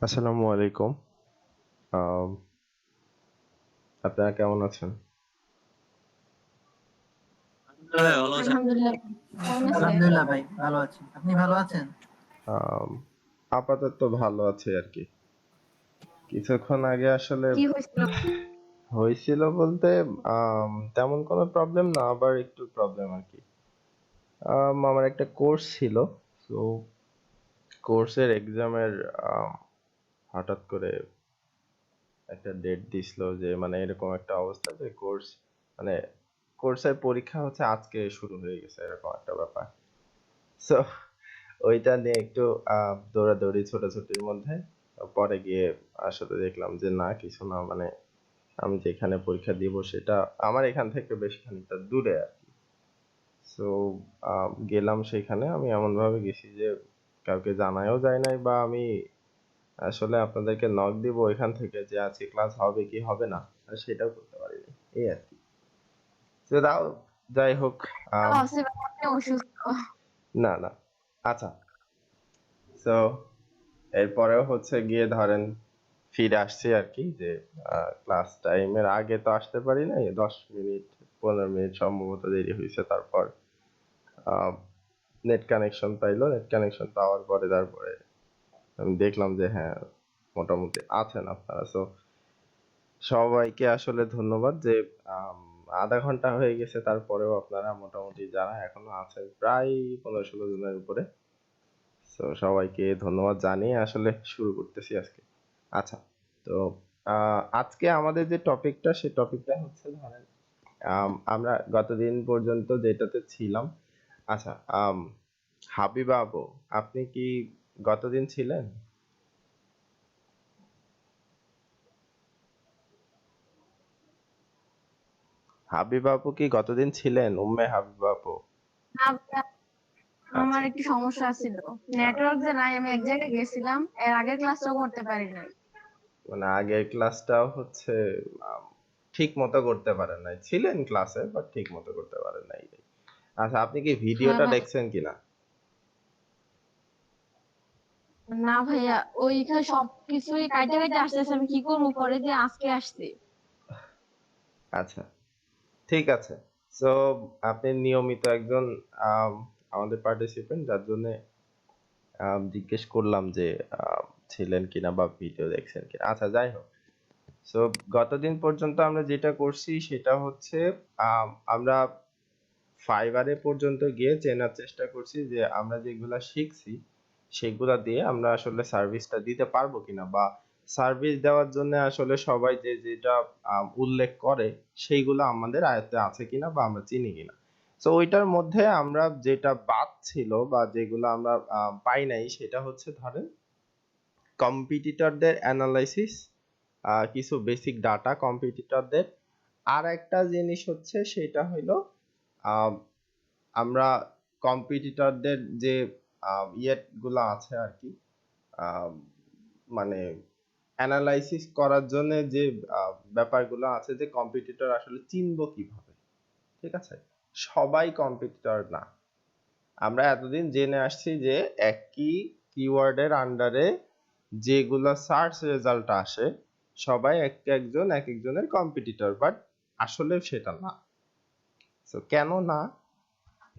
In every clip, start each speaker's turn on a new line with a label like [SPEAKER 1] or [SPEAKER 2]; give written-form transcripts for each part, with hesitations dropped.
[SPEAKER 1] আসসালামু আলাইকুম। আম আপনারা কেমন আছেন?
[SPEAKER 2] ভাই ভালো আছেন?
[SPEAKER 3] আলহামদুলিল্লাহ। কেমন আছে?
[SPEAKER 4] আলহামদুলিল্লাহ ভাই ভালো আছি। আপনি ভালো আছেন?
[SPEAKER 1] আম আপাতত ভালো আছি আরকি। কিছুক্ষণ আগে আসলে
[SPEAKER 3] কি হয়েছিল?
[SPEAKER 1] হয়েছিল বলতে তেমন কোনো প্রবলেম না, আবার একটু প্রবলেম আরকি। আমার একটা কোর্স ছিল। সো কোর্সের এক্সামের আম হঠাৎ করে একটা ডেট দিছিল যে মানে এরকম একটা অবস্থা যে মানে কোর্সের পরীক্ষা হচ্ছে আজকে শুরু হয়ে গেছে, এরকম একটা ব্যাপার। সো ওইটা নিয়ে একটু দৌড়াদৌড়ি ছোটাছুটির মধ্যে পরে গিয়ে আসলে দেখলাম যে না, কিছু না, মানে আমি যেখানে পরীক্ষা দিব সেটা আমার এখান থেকে বেশ খানিকটা দূরে আর কি। সো গেলাম সেখানে। আমি এমন ভাবে গেছি যে কাউকে জানায়ও যায় নাই, বা আমি আসলে আপনাদেরকে নক দিব এখান থেকে যে আজকে ক্লাস হবে কি হবে না, আর সেটাও করতে পারিনি, এই আর কি। তো তাও যাই হোক। আম,
[SPEAKER 3] ভাবছি আপনি অসুস্থ।
[SPEAKER 1] না না, আচ্ছা। সো এরপরেও হচ্ছে গিয়ে ধরেন ফিরে আসছি আর কি, যে ক্লাস টাইমের আগে তো আসতে পারি নাই, 10 মিনিট 15 মিনিট সম্ভবত দেরি হয়েছে। তারপর নেট কানেকশন পাইলো, নেট কানেকশন পাওয়ার পরে তারপরে আমি দেখলাম যে হ্যাঁ, মোটামুটি আছেন আপনারা। সো সবাইকে আসলে ধন্যবাদ যে আম, আধা ঘন্টা হয়ে গেছে, তারপরেও আপনারা মোটামুটি যারা এখনো আছেন প্রায় 15-16 জনের উপরে। তো সবাইকে ধন্যবাদ জানিয়ে আসলে শুরু করতেছি আজকে। আচ্ছা, তো আজকে আমাদের যে টপিকটা, সেই টপিকটা হচ্ছে ধরেন আমরা গতদিন পর্যন্ত যেটাতে ছিলাম। আচ্ছা, হাবিবা আপু, আপনি কি গতদিন ছিলেন? হাবিবা আপু কি গতদিন ছিলেন? উম্মে হাবিবা আপু।
[SPEAKER 3] না ভাইয়া, আমার
[SPEAKER 1] আচ্ছা।
[SPEAKER 3] একটু সমস্যা ছিল। নেটওয়ার্ক যে নাই, আমি এক জায়গায় গেছিলাম, এর আগের ক্লাসটাও করতে পারি নাই।
[SPEAKER 1] মানে আগের ক্লাসটাও হচ্ছে আম, ঠিক মতো করতে পারেন নাই, ছিলেন ক্লাসে বাট ঠিক মতো করতে পারেন নাই। আচ্ছা, আপনি কি
[SPEAKER 3] হ্যাঁ
[SPEAKER 1] ভিডিওটা
[SPEAKER 3] ভাই।
[SPEAKER 1] দেখছেন কিনা?
[SPEAKER 3] না ভাইয়া, ওইখানে সবকিছুই কাইটা কাইটা আসতেছে, আমি কি করবো? পরে যে আজকে আসছি।
[SPEAKER 1] আচ্ছা, ঠিক আছে। সো আপনি নিয়মিত একজন আম, আমাদের পার্টিসিপেন্ট, যার জন্য জিজ্ঞেস করলাম যে ছিলেন কিনা বা ভিডিও দেখছেন কিনা। আচ্ছা, যাই হোক। সো গতদিন পর্যন্ত আমরা যেটা করছি সেটা হচ্ছে আমরা ফাইবারে পর্যন্ত গিয়ে চেনার চেষ্টা করছি যে আমরা যেগুলা শিখছি সেগুলা দিয়ে আমরা আসলে সার্ভিসটা দিতে পারবো কিনা, বা সার্ভিস দেওয়ার জন্য আসলে সবাই যে যেটা উল্লেখ করে সেইগুলো আমাদের আয়ত্তে আছে কিনা বা আমরা চিনি কিনা। তো ওইটার মধ্যে আমরা যেটা বাদ ছিল বা যেগুলো আমরা পাই নাই, সেটা হচ্ছে ধরেন কম্পিটিটরদের অ্যানালাইসিস, কিছু বেসিক ডাটা কম্পিটিটরদের। আর একটা জিনিস হচ্ছে সেটা হইলো আম, আমরা কম্পিটিটরদের যে গুলা আছে আর কি, আম, মানে অ্যানালাইসিস করার জন্য যে ব্যাপারগুলো আছে, যে কম্পিটিটর আসলে চিনবো কিভাবে। ঠিক আছে, সবাই কম্পিটিটর না। আমরা এতদিন জেনে আসছি যে একই কিওয়ার্ডের আন্ডারে যেগুলো সার্চ রেজাল্ট আসে, সবাই এক একজনের কম্পিটিটর, বাট আসলে সেটা না। তো কেন না,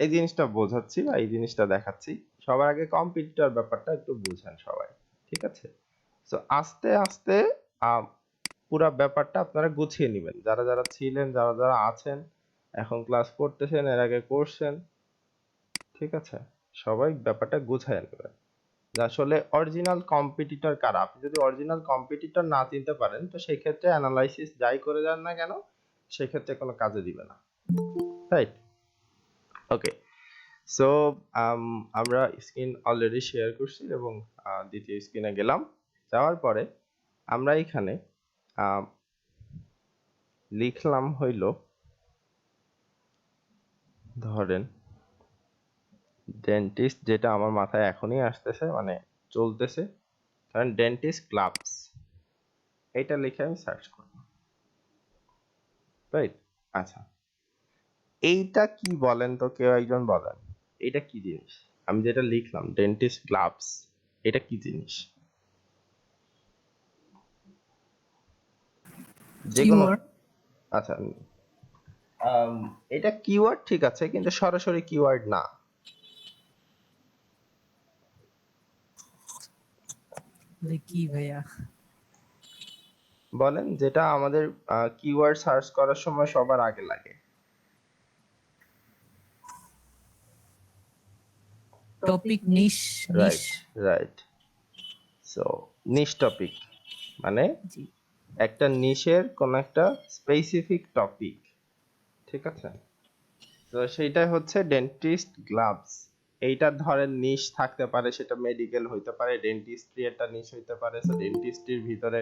[SPEAKER 1] এই জিনিসটা বোঝাচ্ছি বা এই জিনিসটা দেখাচ্ছি। সবার আগে কম্পিটিটর ব্যাপারটা একটু বুঝেন সবাই, ঠিক আছে? তো আস্তে আস্তে আম, পুরা ব্যাপারটা আপনারা গুছিয়ে নেবেন, যারা যারা ছিলেন, যারা যারা আছেন, এখন ক্লাস করতেছেন, এর আগে করছেন, ঠিক আছে? সবাই ব্যাপারটা গুছায় নেবেন যে আসলে অরিজিনাল কম্পিটিটর কারা। আপনি যদি অরিজিনাল কম্পিটিটর না চিনতে পারেন, তো সেই ক্ষেত্রে অ্যানালাইসিস যাই করে যান না কেন, সেক্ষেত্রে কোনো কাজে দিবে না। রাইট? ওকে। সো আমরা স্ক্রিন অলরেডি শেয়ার করছি এবং দ্বিতীয় স্ক্রিনে গেলাম। যাওয়ার পরে আমরা এখানে আহ, লিখলাম হইল ধরেন ডেন্টিস্ট, যেটা আমার মাথায় এখনই আসতেছে, মানে চলতেছে। ধরেন ডেন্টিস্ট গ্লাভস, এটা লিখে আমি সার্চ করব। রাইট? আচ্ছা, এইটা কি বলেন তো, কেউ একজন বলেন এটা কি জিনিস? আমি যেটা লিখলাম ডেন্টিস্ট গ্লাভস, এটা কি জিনিস? যে কোনো
[SPEAKER 4] Keyword?
[SPEAKER 1] আচ্ছা এটা কিওয়ার্ড ঠিক আছে কিন্তু সরাসরি কিওয়ার্ড না।
[SPEAKER 5] কি ভাইয়া?
[SPEAKER 1] বলেন যেটা আমাদের কিওয়ার্ড সার্চ করার সময় সবার আগে লাগে।
[SPEAKER 5] টপিক নিশ
[SPEAKER 1] রাইট রাইট। সো নিশ টপিক মানে
[SPEAKER 5] জি
[SPEAKER 1] একটা নিশের কোন একটা স্পেসিফিক টপিক, ঠিক আছে? তো সেইটাই হচ্ছে ডেন্টিস্ট গ্লাভস। এইটা ধরেন নিশ থাকতে পারে, সেটা মেডিকেল হইতে পারে, ডেন্টিস্ট্রি একটা নিশ হইতে পারে। সো ডেন্টিস্ট্রির ভিতরে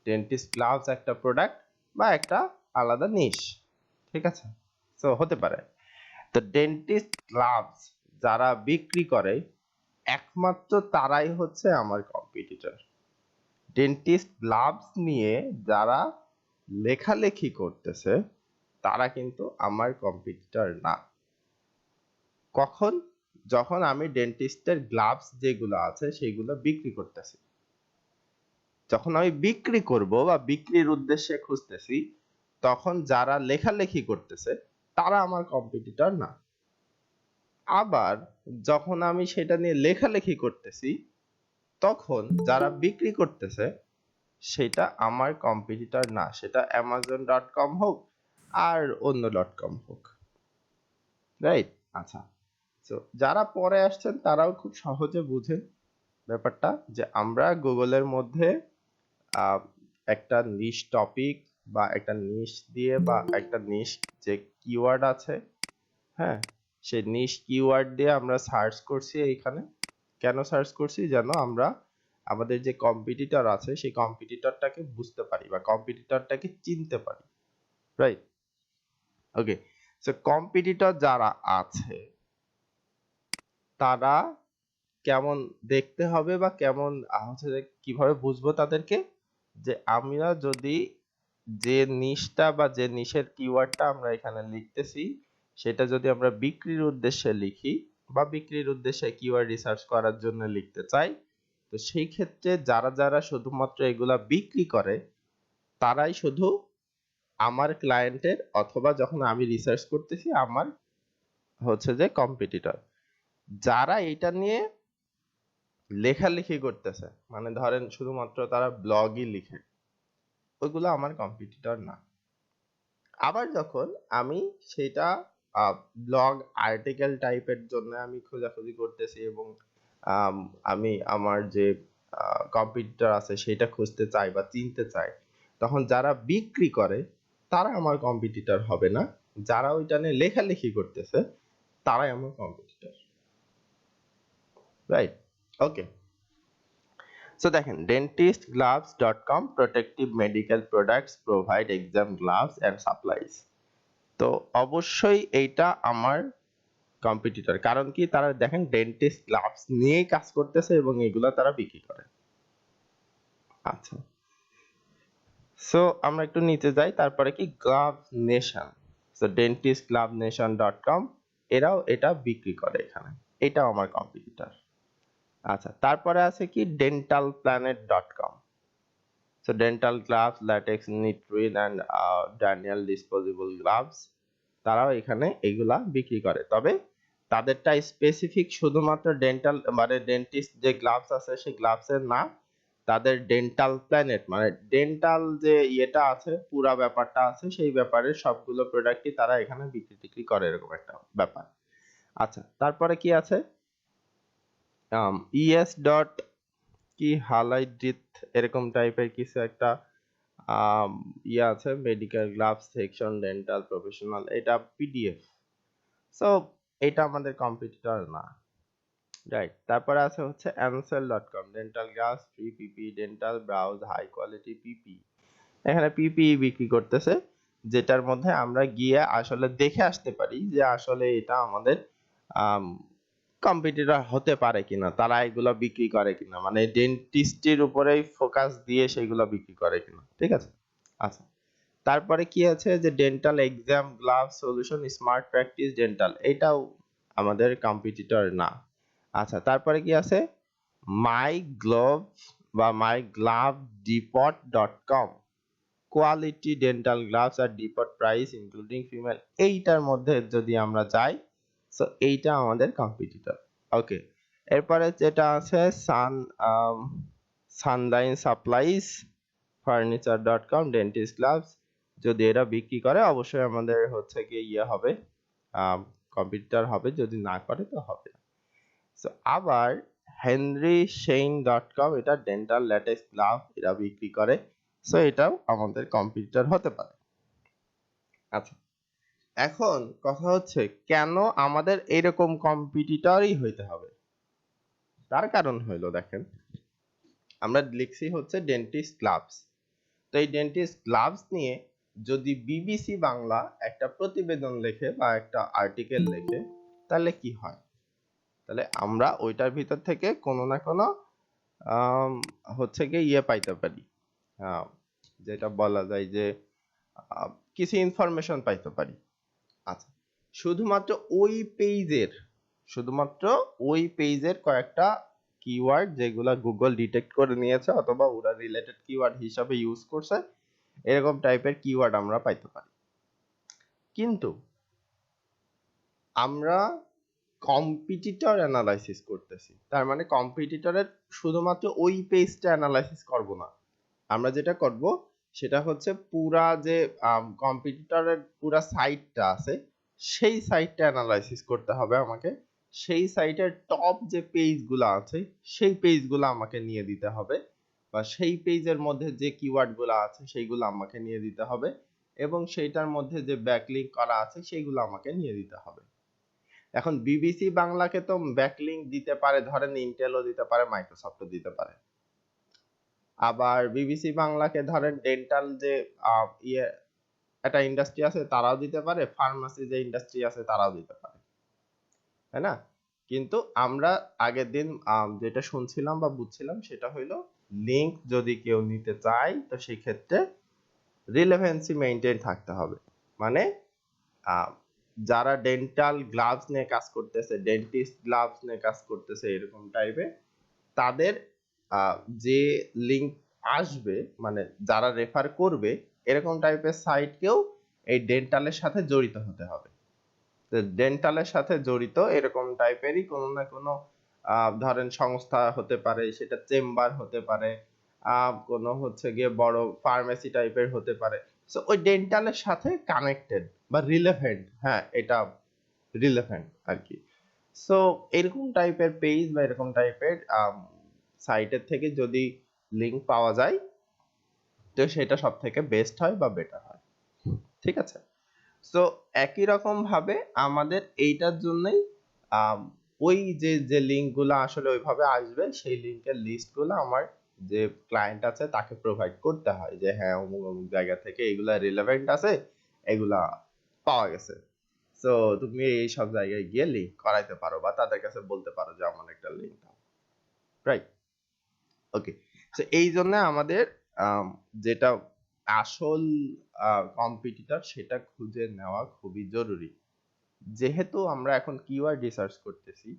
[SPEAKER 1] ডেন্টিস্ট গ্লাভস একটা প্রোডাক্ট বা একটা আলাদা নিশ, ঠিক আছে? সো হতে পারে। তো ডেন্টিস্ট গ্লাভস যারা বিক্রি করে একমাত্র তারাই হচ্ছে আমার কম্পিটিটর। ডেন্টিস্ট গ্লাভস নিয়ে যারা লেখালেখি করতেছে তারা কিন্তু আমার কম্পিটিটর না। কখন? যখন আমি ডেন্টিস্টের গ্লাভস যেগুলো আছে সেগুলো বিক্রি করতেছি। যখন আমি বিক্রি করব বা বিক্রির উদ্দেশ্যে খুঁজতেছি তখন যারা লেখালেখি করতেছে তারা আমার কম্পিটিটর না। আবার যখন আমি সেটা নিয়ে লেখালেখি করতেছি তখন যারা বিক্রি করতেছে সেটা আমার কম্পিটিটর না, সেটা amazon.com হোক আর অন্য .com হোক, রাইট? আচ্ছা, তো যারা পরে আসছেন তারাও খুব সহজে বুঝেন ব্যাপারটা যে আমরা গুগলের মধ্যে আহ, একটা নিশ টপিক বা একটা নিশ দিয়ে বা একটা নিশ যে কিওয়ার্ড আছে, হ্যাঁ, সেই নিশ কিওয়ার্ড দিয়ে আমরা সার্চ করছি এইখানে। কেন সার্চ করছি? যেন আমরা আমাদের যে কম্পিটিটর আছে সেই কম্পিটিটরটাকে বুঝতে পারি বা কম্পিটিটরটাকে চিনতে পারি, রাইট? ওকে, সো কম্পিটিটর যারা আছে তারা কেমন দেখতে হবে বা কেমন হচ্ছে যে কিভাবে বুঝবো তাদেরকে? যে আমরা যদি যে নিশটা বা যে নিশের কিওয়ার্ডটা আমরা এখানে লিখতেছি সেটা যদি আমরা বিক্রির উদ্দেশ্যে লিখি বা বিক্রির উদ্দেশ্যে কিওয়ার্ড রিসার্চ করার জন্য লিখতে চাই, তো সেই ক্ষেত্রে যারা যারা শুধুমাত্র এগুলা বিক্রি করে তারাই শুধু আমার ক্লায়েন্টের অথবা যখন আমি রিসার্চ করতেছি আমার হচ্ছে যে কম্পিটিটর। যারা এটা নিয়ে লেখালেখি করতেছে মানে ধরেন শুধুমাত্র তারা ব্লগই লিখে, ওইগুলো আমার কম্পিটিটর না। আবার যখন আমি সেটা ব্লগ আর্টিকেল টাইপের জন্য আমি খোঁজাখুঁজি করতেছি এবং আমি আমার যে কম্পিটিটর আছে সেটা খুঁজতে চাই বা চিনতে চাই, তখন যারা বিক্রি করে তারা আমার কম্পিটিটর হবে না, যারা ওইটা নিয়ে লেখালেখি করতেছে তারাই আমার কম্পিটিটর, রাইট? ওকে, সো দেখেন dentistgloves.com protective medical products provide exam gloves and supplies। তো অবশ্যই এইটা আমার কম্পিটিটর, কারণ কি তারা দেখেন ডেন্টিস্ট গ্লাভস নিয়েই কাজ করতেছে এবং এগুলা তারা বিক্রি করে। আচ্ছা, সো আমরা একটু নিচে যাই, তারপরে কি গ্লাভ নেশন, সো dentistglovenation.com এরাও এটা বিক্রি করে এখানে, এটাও আমার কম্পিটিটর। আচ্ছা, তারপরে আছে কি dentalplanet.com, so dental gloves, latex, nitride and Daniel disposable gloves, তারাও এখানে এগুলা বিক্রি করে। তবে তাদেরটা স্পেসিফিক শুধুমাত্র ডেন্টাল মানে ডেন্টিস্ট যে গ্লাভস আছে সেই গ্লাভসের না, তাদের ডেন্টাল প্ল্যানেট মানে ডেন্টাল যে ইয়েটা আছে পুরা ব্যাপারটা আছে সেই ব্যাপারে সবগুলো প্রোডাক্টই তারা এখানে বিক্রি টিক্রি করে, এরকম একটা ব্যাপার। আচ্ছা, তারপরে কি আছে ইএস ডট কি হালাইড্রিত এরকম টাইপের কিছু একটা ইয়ে আছে, medical gloves section dental professional, এটা পিডিএফ। সো এটা আমাদের কম্পিটিটর না, রাইট? তারপরে আছে হচ্ছে ansel.com, ডেন্টাল গ্লাভস ফ্রি পিপি ডেন্টাল ব্রাউজ হাই কোয়ালিটি পিপি। এখানে পিপি বিক্রি করতেছে যেটার মধ্যে আমরা গিয়ে আসলে দেখে আসতে পারি যে আসলে এটা আমাদের কম্পিটিটর হতে পারে কিনা, তারা এগুলো বিক্রি করে কিনা, মানে ডেন্টিস্টের উপরেই ফোকাস দিয়ে সেগুলো বিক্রি করে কিনা, ঠিক আছে? আচ্ছা, তারপরে কি আছে যে dental exam glove solution smart practice dental, এটাও আমাদের কম্পিটিটর না। আচ্ছা, তারপরে কি আছে মাই গ্লোভ বা মাই গ্লাভ ডিপট.com, কোয়ালিটি ডেন্টাল গ্লাভস আর ডিপোর্ট প্রাইস ইনক্লুডিং ফিমেল, এইটার মধ্যে যদি আমরা যাই, সো এইটা আমাদের কম্পিটিটর। ওকে, এরপরে যেটা আছে সানলাইন সাপ্লাইজ ফার্নিচার.com ডেন্টিস্ট গ্লাভস, যদি এরা বিক্রি করে অবশ্যই আমাদের হচ্ছে কি ইয়ে হবে, কম্পিটিটর হবে, যদি না করে তো হবে না। সো আবার henryschein.com, এটা ডেন্টাল ল্যাটেক্স গ্লাভ এরা বিক্রি করে, সো এটাও আমাদের কম্পিটিটর হতে পারে। আচ্ছা, এখন কথা হচ্ছে কেন আমাদের এরকম কম্পিটিটরই হইতে হবে? তার কারণ হইলো, দেখেন আমরা লিখছি হচ্ছে ডেন্টিস্ট গ্লাভস, তো এই ডেন্টিস্ট গ্লাভস নিয়ে যদি বিবিসি বাংলা একটা প্রতিবেদন লেখে বা একটা আর্টিকেল লেখে, তাহলে কি হয়? তাহলে আমরা ওইটার ভিতর থেকে কোনো না কোনো হচ্ছে কি ইয়ে পাইতে পারি, যেটা বলা যায় যে কিছু ইনফরমেশন পাইতে পারি। আচ্ছা, শুধুমাত্র ওই পেজের কয়েকটা কিওয়ার্ড যেগুলা গুগল ডিটেক্ট করে নিয়েছে অথবা ওরা রিলেটেড কিওয়ার্ড হিসাবে ইউজ করছে, এরকম টাইপের কিওয়ার্ড আমরা পাইতে পারি। কিন্তু আমরা কম্পিটিটর অ্যানালাইসিস করতেছি, তার মানে কম্পিটিটরের শুধুমাত্র ওই পেজটা অ্যানালাইসিস করব না, আমরা যেটা করব সেটা হচ্ছে পুরা যে কম্পিটিটরের পুরা সাইটটা আছে সেই সাইটটা অ্যানালাইসিস করতে হবে আমাকে, সেই সাইটের টপ যে পেজগুলো আছে সেই পেজগুলো আমাকে নিয়ে দিতে হবে, বা সেই পেজের মধ্যে যে কিওয়ার্ডগুলো আছে সেইগুলো আমাকে নিয়ে দিতে হবে, এবং সেইটার মধ্যে যে ব্যাকলিংক করা আছে সেইগুলো আমাকে নিয়ে দিতে হবে। এখন বিবিসি বাংলাকে তো ব্যাকলিংক দিতে পারে, ধরেন ইন্টেলও দিতে পারে, মাইক্রোসফটও দিতে পারে। আবার বিবিসি বাংলাকে ধরেন ডেন্টাল যে ইয়ে একটা ইন্ডাস্ট্রি আছে তারাও দিতে পারে, ফার্মাসি যে ইন্ডাস্ট্রি আছে তারাও দিতে পারে, তাই না? কিন্তু আমরা আগের দিন যেটা শুনছিলাম বা বুঝছিলাম সেটা হইলো লিংক যদি কেউ নিতে চায় তো সেই ক্ষেত্রে রিলেভেন্সি মেইনটেইন থাকতে হবে, মানে যারা ডেন্টাল গ্লাভস নিয়ে কাজ করতেছে, ডেন্টিস্ট গ্লাভস নিয়ে কাজ করতেছে এরকম টাইপের, তাদের যে লিংক আসবে মানে যারা রেফার করবে এরকম টাইপের সাইটকেও এই ডেন্টালের সাথে জড়িত হতে হবে। তো ডেন্টালের সাথে জড়িত এরকম টাইপেরই কোনো না কোনো ধরেন সংস্থা হতে পারে, সেটা চেম্বার হতে পারে, কোনো হচ্ছে গিয়ে বড় ফার্মেসি টাইপের হতে পারে, সো ওই ডেন্টালের সাথে কানেক্টেড বা রিলেভেন্ট, হ্যাঁ এটা রিলেভেন্ট আর কি। সো এরকম টাইপের পেজ বা এরকম টাইপের সাইটের থেকে যদি লিংক পাওয়া যায় তো সেটা সব থেকে বেস্ট হয় বা বেটার হয়, ঠিক আছে? সো একই রকম ভাবে আমাদের এইটার জন্যই ওই যে লিঙ্কগুলো আসলে ওইভাবে আসবে সেই লিঙ্কের লিস্টগুলো আমার যে ক্লায়েন্ট আছে তাকে প্রোভাইড করতে হয়, যে হ্যাঁ অমুক অমুক জায়গা থেকে এগুলা রিলেভেন্ট আছে, এগুলা পাওয়া গেছে, সো তুমি এই সব জায়গায় গিয়ে লিংক করাইতে পারো বা তাদের কাছে বলতে পারো যে আমার একটা লিংক দাও, রাইট? ওকে, সো এই জন্য আমাদের যেটা আসল কম্পিটিটর সেটা খুঁজে নেওয়া খুবই জরুরি। যেহেতু আমরা এখন কিওয়ার্ড রিসার্চ করতেছি,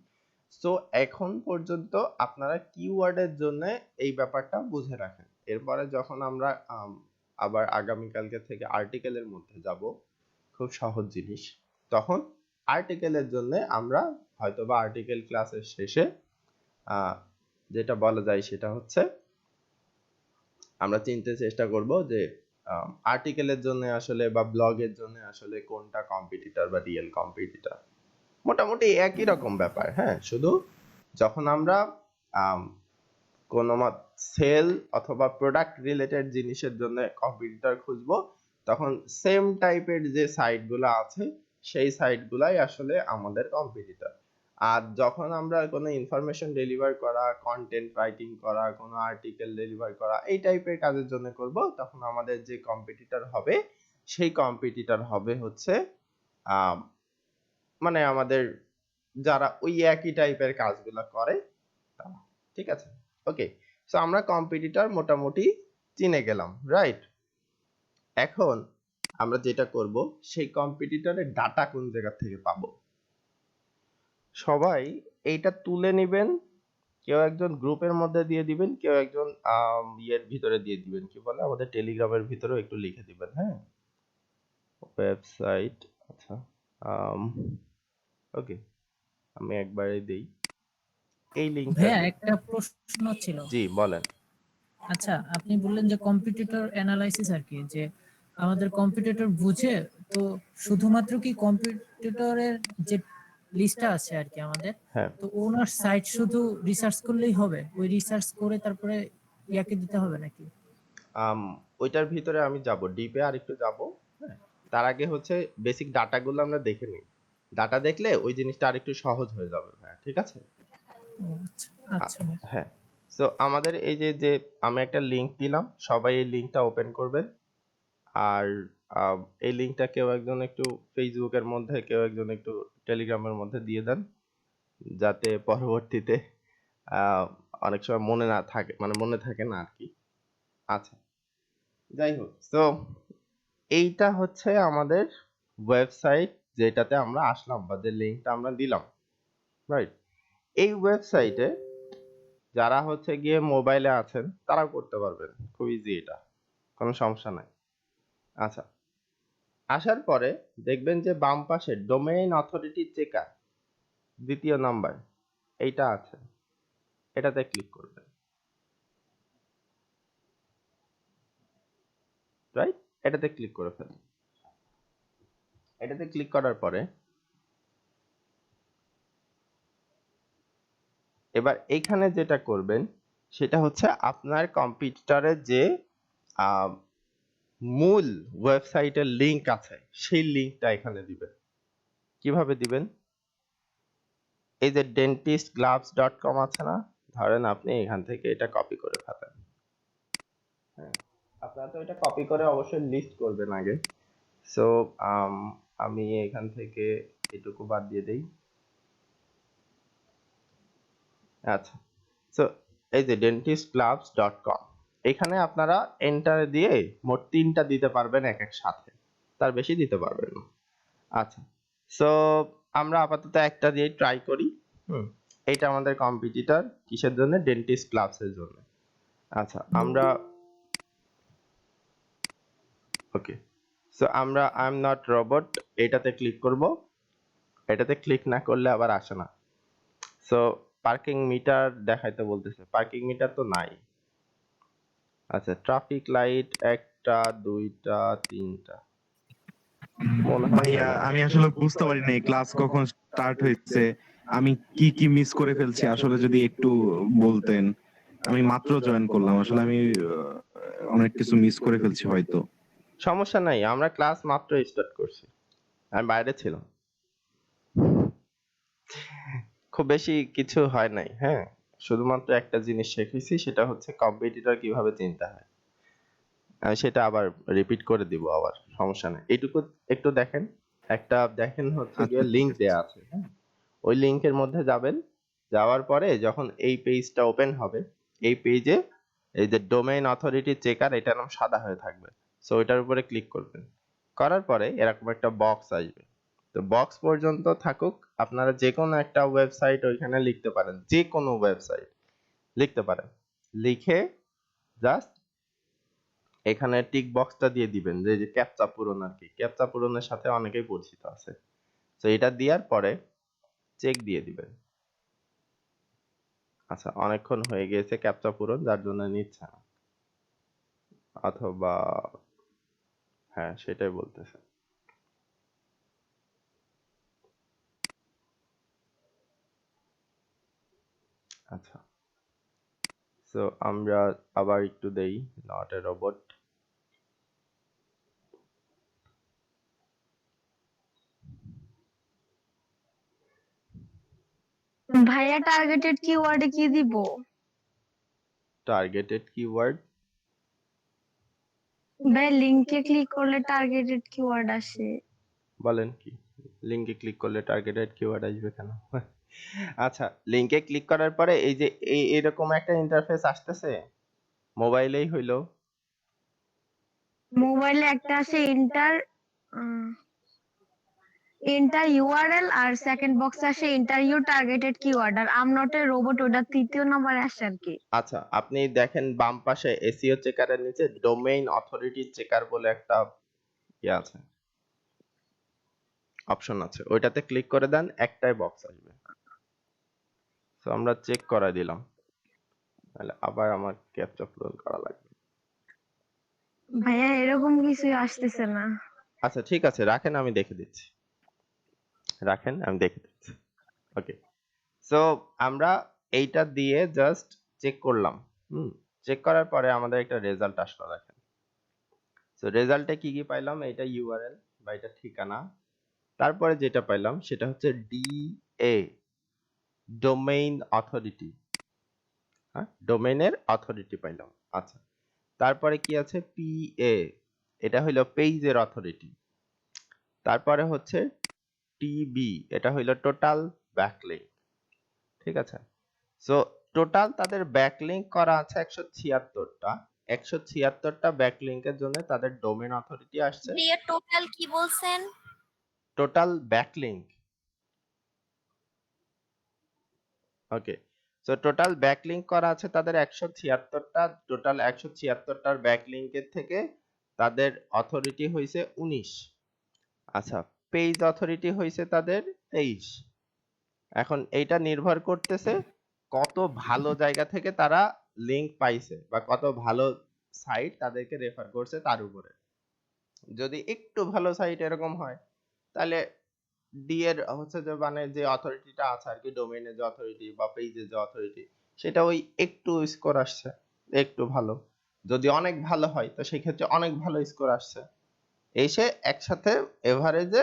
[SPEAKER 1] সো এখন পর্যন্ত আপনারা কিওয়ার্ডের জন্য এই ব্যাপারটা বুঝে রাখেন। এরপরে যখন আমরা আবার আগামীকালকে থেকে আর্টিকেলের মধ্যে যাব, খুব সহজ জিনিস, তখন আর্টিকেলের জন্য আমরা হয়তোবা আর্টিকেল ক্লাসের শেষে যেটা বলা যায় সেটা হচ্ছে আমরা চিনতে চেষ্টা করব যে আর্টিকেলের জন্য আসলে বা ব্লগের জন্য আসলে কোনটা কম্পিটিটর বা রিয়েল কম্পিটিটর। মোটামুটি একই রকম ব্যাপার, হ্যাঁ, শুধু যখন আমরা কোনো সেল অথবা প্রোডাক্ট রিলেটেড জিনিসের জন্য কম্পিটিটর খুঁজবো তখন সেম টাইপের যে সাইটগুলো আছে সেই সাইটগুলাই আসলে আমাদের কম্পিটিটর। আর যখন আমরা কোনো ইনফরমেশন ডেলিভার করা, কন্টেন্ট রাইটিং করা, কোনো আর্টিকেল ডেলিভার করা এই টাইপের কাজের জন্য করব, তখন আমাদের যে কম্পিটিটর হবে সেই কম্পিটিটর হবে হচ্ছে মানে আমাদের যারা ওই একই টাইপের কাজগুলো করে তারা, ঠিক আছে? ওকে, সো আমরা কম্পিটিটর মোটামুটি চিনে গেলাম, রাইট? এখন আমরা যেটা করব সেই কম্পিটিটরের ডাটা কোন জায়গা থেকে পাবো। সবাই এইটা তুলে নেবেন কেউ একজন গ্রুপের মধ্যে দিয়ে দিবেন, কেউ একজন ইয়ের ভিতরে দিয়ে দিবেন, কি বলে আমাদের টেলিগ্রামের ভিতরেও একটু লিখে দিবেন। হ্যাঁ, ওয়েবসাইট। আচ্ছা, ওকে, আমি একবারে দেই এই লিংকটা।
[SPEAKER 5] ভাইয়া একটা প্রশ্ন ছিল।
[SPEAKER 1] জি বলেন।
[SPEAKER 5] আচ্ছা, আপনি বললেন যে কম্পিটিটর অ্যানালাইসিস আর কি, যে আমাদের কম্পিটিটর বুঝে, তো শুধুমাত্র কি কম্পিটিটরের যে লিস্টটা আছে আর কি আমাদের,
[SPEAKER 1] হ্যাঁ,
[SPEAKER 5] তো ওনার সাইট শুধু রিসার্চ করলেই হবে? ওই রিসার্চ করে তারপরে ইয়াকে দিতে হবে নাকি?
[SPEAKER 1] ওইটার ভিতরে আমি যাব, ডিপে আর একটু যাব। হ্যাঁ, তার আগে হচ্ছে বেসিক ডাটাগুলো আমরা দেখে নিই। ডাটা দেখলে ওই জিনিসটা আরেকটু সহজ হয়ে যাবে। হ্যাঁ, ঠিক আছে।
[SPEAKER 5] ও আচ্ছা আচ্ছা ভাই।
[SPEAKER 1] হ্যাঁ, সো আমাদের এই যে যে আমি একটা লিংক দিলাম, সবাই এই লিংকটা ওপেন করবেন। আর এই লিংকটা কেউ একজন একটু ফেসবুকের মধ্যে, কেউ একজন একটু টেলিগ্রামের মধ্যে দিয়ে দেন, যাতে পরবর্তীতে আহ, অনেক সময় মনে না থাকে, মানে মনে থাকে না আর কি। আচ্ছা, যাই হোক, তো এইটা হচ্ছে আমাদের ওয়েবসাইট, যেটাতে আমরা আসলাম বা যে লিংকটা আমরা দিলাম, রাইট। এই ওয়েবসাইটে যারা হচ্ছে গিয়ে মোবাইলে আছেন তারাও করতে পারবেন, খুব ইজি, এটা কোনো সমস্যা নাই। আচ্ছা, আসার পরে দেখবেন যে বাম পাশে ডোমেইন অথরিটি চেকার দ্বিতীয় নাম্বার এইটা আছে, এটাতে ক্লিক করবেন, রাইট। এটাতে ক্লিক করে ফেলুন। এটাতে ক্লিক করার পরে এবার এইখানে যেটা করবেন সেটা হচ্ছে আপনার কম্পিউটারের যে আহ, মূল ওয়েবসাইটের লিংক আছে সেই লিংকটা এখানে দিবেন। কিভাবে দিবেন? এই যে dentistgloves.com আছে না, ধরেন আপনি এখান থেকে এটা কপি করে ফেলেন। হ্যাঁ, আপনারা তো এটা কপি করে অবশ্যই লিস্ট করবেন আগে। সো আমি এখান থেকে এটুকু বাদ দিয়ে দেই। আচ্ছা, সো এই যে dentistgloves.com, এখানে আপনারা এন্টার দিয়ে মোট 3টা দিতে পারবেন এক এক সাথে, তার বেশি দিতে পারবেন না। আচ্ছা, সো আমরা আপাতত একটা দিয়ে ট্রাই করি। এটা আমাদের কম্পিটিটর কিসের জন্য? ডেন্টিস্ট গ্লাভস এর জন্য। আচ্ছা, আমরা ওকে, সো আমরা আই এম নট রোবট এটাতে ক্লিক করব। এটাতে ক্লিক না করলে আবার আসে না। সো পার্কিং মিটার দেখাইতে বলতেছে, পার্কিং মিটার তো নাই। আচ্ছা, ট্রাফিক লাইট 1টা 2টা 3টা মনে হয়
[SPEAKER 6] ভাইয়া
[SPEAKER 1] না।
[SPEAKER 6] আমি আসলে বুঝতে পারি নাই ক্লাস কখন স্টার্ট হয়েছে, আমি কি কি মিস করে ফেলছি আসলে যদি একটু বলতেন। আমি মাত্র জয়েন করলাম, আসলে আমি অনেক কিছু মিস করে ফেলছি হয়তো।
[SPEAKER 1] সমস্যা নাই, আমরা ক্লাস মাত্র স্টার্ট করছি, আমি বাইরে ছিলাম, খুব বেশি কিছু হয় নাই। হ্যাঁ, শুধুমাত্র একটা জিনিস শিখেছি, সেটা হচ্ছে কম্পিটিটর কিভাবে চিনতে হয়। আমি সেটা আবার রিপিট করে দিব, আবার সমস্যা নেই, এইটুকু একটু দেখেন। একটা দেখেন হচ্ছে গিয়ে
[SPEAKER 6] আচ্ছা ঠিক
[SPEAKER 1] লিংক
[SPEAKER 6] আছে।
[SPEAKER 1] দেয়া আছে। হ্যাঁ, ওই লিংকের মধ্যে যাবেন, যাওয়ার পরে যখন এই পেজটা ওপেন হবে, এই পেজে এই যে ডোমেইন অথরিটি চেকার, এটা নাম সাদা হয়ে থাকবে। সো এটার উপরে ক্লিক করবেন, করার পরে এরকম একটা বক্স আসবে। তো বক্স পর্যন্ত থাকুক, আপনারা যে কোনো একটা ওয়েবসাইট ওইখানে লিখতে পারেন, যে কোনো ওয়েবসাইট লিখতে পারেন। লিখে জাস্ট এখানে টিক বক্সটা দিয়ে দিবেন, যে যে ক্যাপচা পূরণ আর কি, ক্যাপচা পূরণের সাথে অনেকেই পরিচিত আছে। তো এটা দেওয়ার পরে চেক দিয়ে দিবেন। আচ্ছা, অনেকক্ষণ হয়ে গিয়েছে ক্যাপচা পূরণ, যার জন্য নিচ্ছে না, অথবা হ্যাঁ সেটাই বলতেছে। আচ্ছা, সো আমরা আবার একটু দেই, নট এ রোবট।
[SPEAKER 3] ভাইয়া টার্গেটেড কিওয়ার্ডে কি দিব?
[SPEAKER 1] টার্গেটেড কিওয়ার্ড
[SPEAKER 3] ভাই লিংকে ক্লিক করলে টার্গেটেড কিওয়ার্ড আসে।
[SPEAKER 1] বলেন কি? লিংকে ক্লিক করলে টার্গেটেড কিওয়ার্ড আসবে কেন? আচ্ছা, লিংকে ক্লিক করার পরে এই যে এরকম একটা ইন্টারফেস আসতেছে, মোবাইলেই হইলো।
[SPEAKER 3] মোবাইলে একটা আছে এন্টার, এন্টার ইউআরএল আর সেকেন্ড বক্সে আসে এন্টার ইউর টার্গেটেড কিওয়ার্ড আর আম নট এ রোবট ওটা তৃতীয় নম্বরে আসে আর কি।
[SPEAKER 1] আচ্ছা, আপনি দেখেন বাম পাশে এসইও চেকারের নিচে ডোমেইন অথরিটি চেকার বলে একটা ইয়ে আছে, অপশন আছে, ওইটাতে ক্লিক করে দেন, একটাই বক্স আসবে। তো আমরা চেক করা দিলাম, তাহলে আবার আমার ক্যাপচা পূরণ করা লাগবে।
[SPEAKER 3] ভাইয়া এরকম কিছুই আসতেছে না।
[SPEAKER 1] আচ্ছা ঠিক আছে, রাখেন আমি দেখে দিচ্ছি, রাখেন আমি দেখে দিচ্ছি। ওকে, সো আমরা এইটা দিয়ে জাস্ট চেক করলাম। চেক করার পরে আমাদের একটা রেজাল্ট আসলো, দেখেন। সো রেজাল্টে কি কি পাইলাম, এটা ইউআরএল বা এটা ঠিকানা, তারপরে যেটা পাইলাম সেটা হচ্ছে ডিএ, ডোমেইন অথরিটি, হ্যাঁ ডোমেইনের অথরিটি পাইলাম। আচ্ছা, তারপরে কি আছে পিএ, এটা হইলো পেজের অথরিটি, তারপরে হচ্ছে টিবি, এটা হইলো টোটাল ব্যাকলিংক, ঠিক আছে। সো টোটাল তাদের ব্যাকলিংক করা আছে 176টা, 176টা ব্যাকলিংকের জন্য তাদের ডোমেইন অথরিটি আসছে।
[SPEAKER 7] প্রিয়া টোটাল কি বলছেন?
[SPEAKER 1] টোটাল ব্যাকলিংক, ওকে। সো টোটাল ব্যাকলিংক করা আছে তাদের 176টা, টোটাল 176টার ব্যাকলিংকের থেকে তাদের অথরিটি হইছে 19। আচ্ছা, পেজ অথরিটি হইছে তাদের 23। এখন এইটা নির্ভর করতেছে কত ভালো জায়গা থেকে তারা লিংক পাইছে বা কত ভালো সাইট তাদেরকে রেফার করছে তার উপরে। যদি একটু ভালো সাইট এরকম হয়, তাহলে ডি এর হচ্ছে যে মানে যে অথরিটিটা আছে আর কি, ডোমেইনের যে অথরিটি বা পেজের যে অথরিটি, সেটা ওই একটু স্কোর আসছে, একটু ভালো। যদি অনেক ভালো হয় তো সেই ক্ষেত্রে অনেক ভালো স্কোর আসছে, এসে একসাথে এভারেজে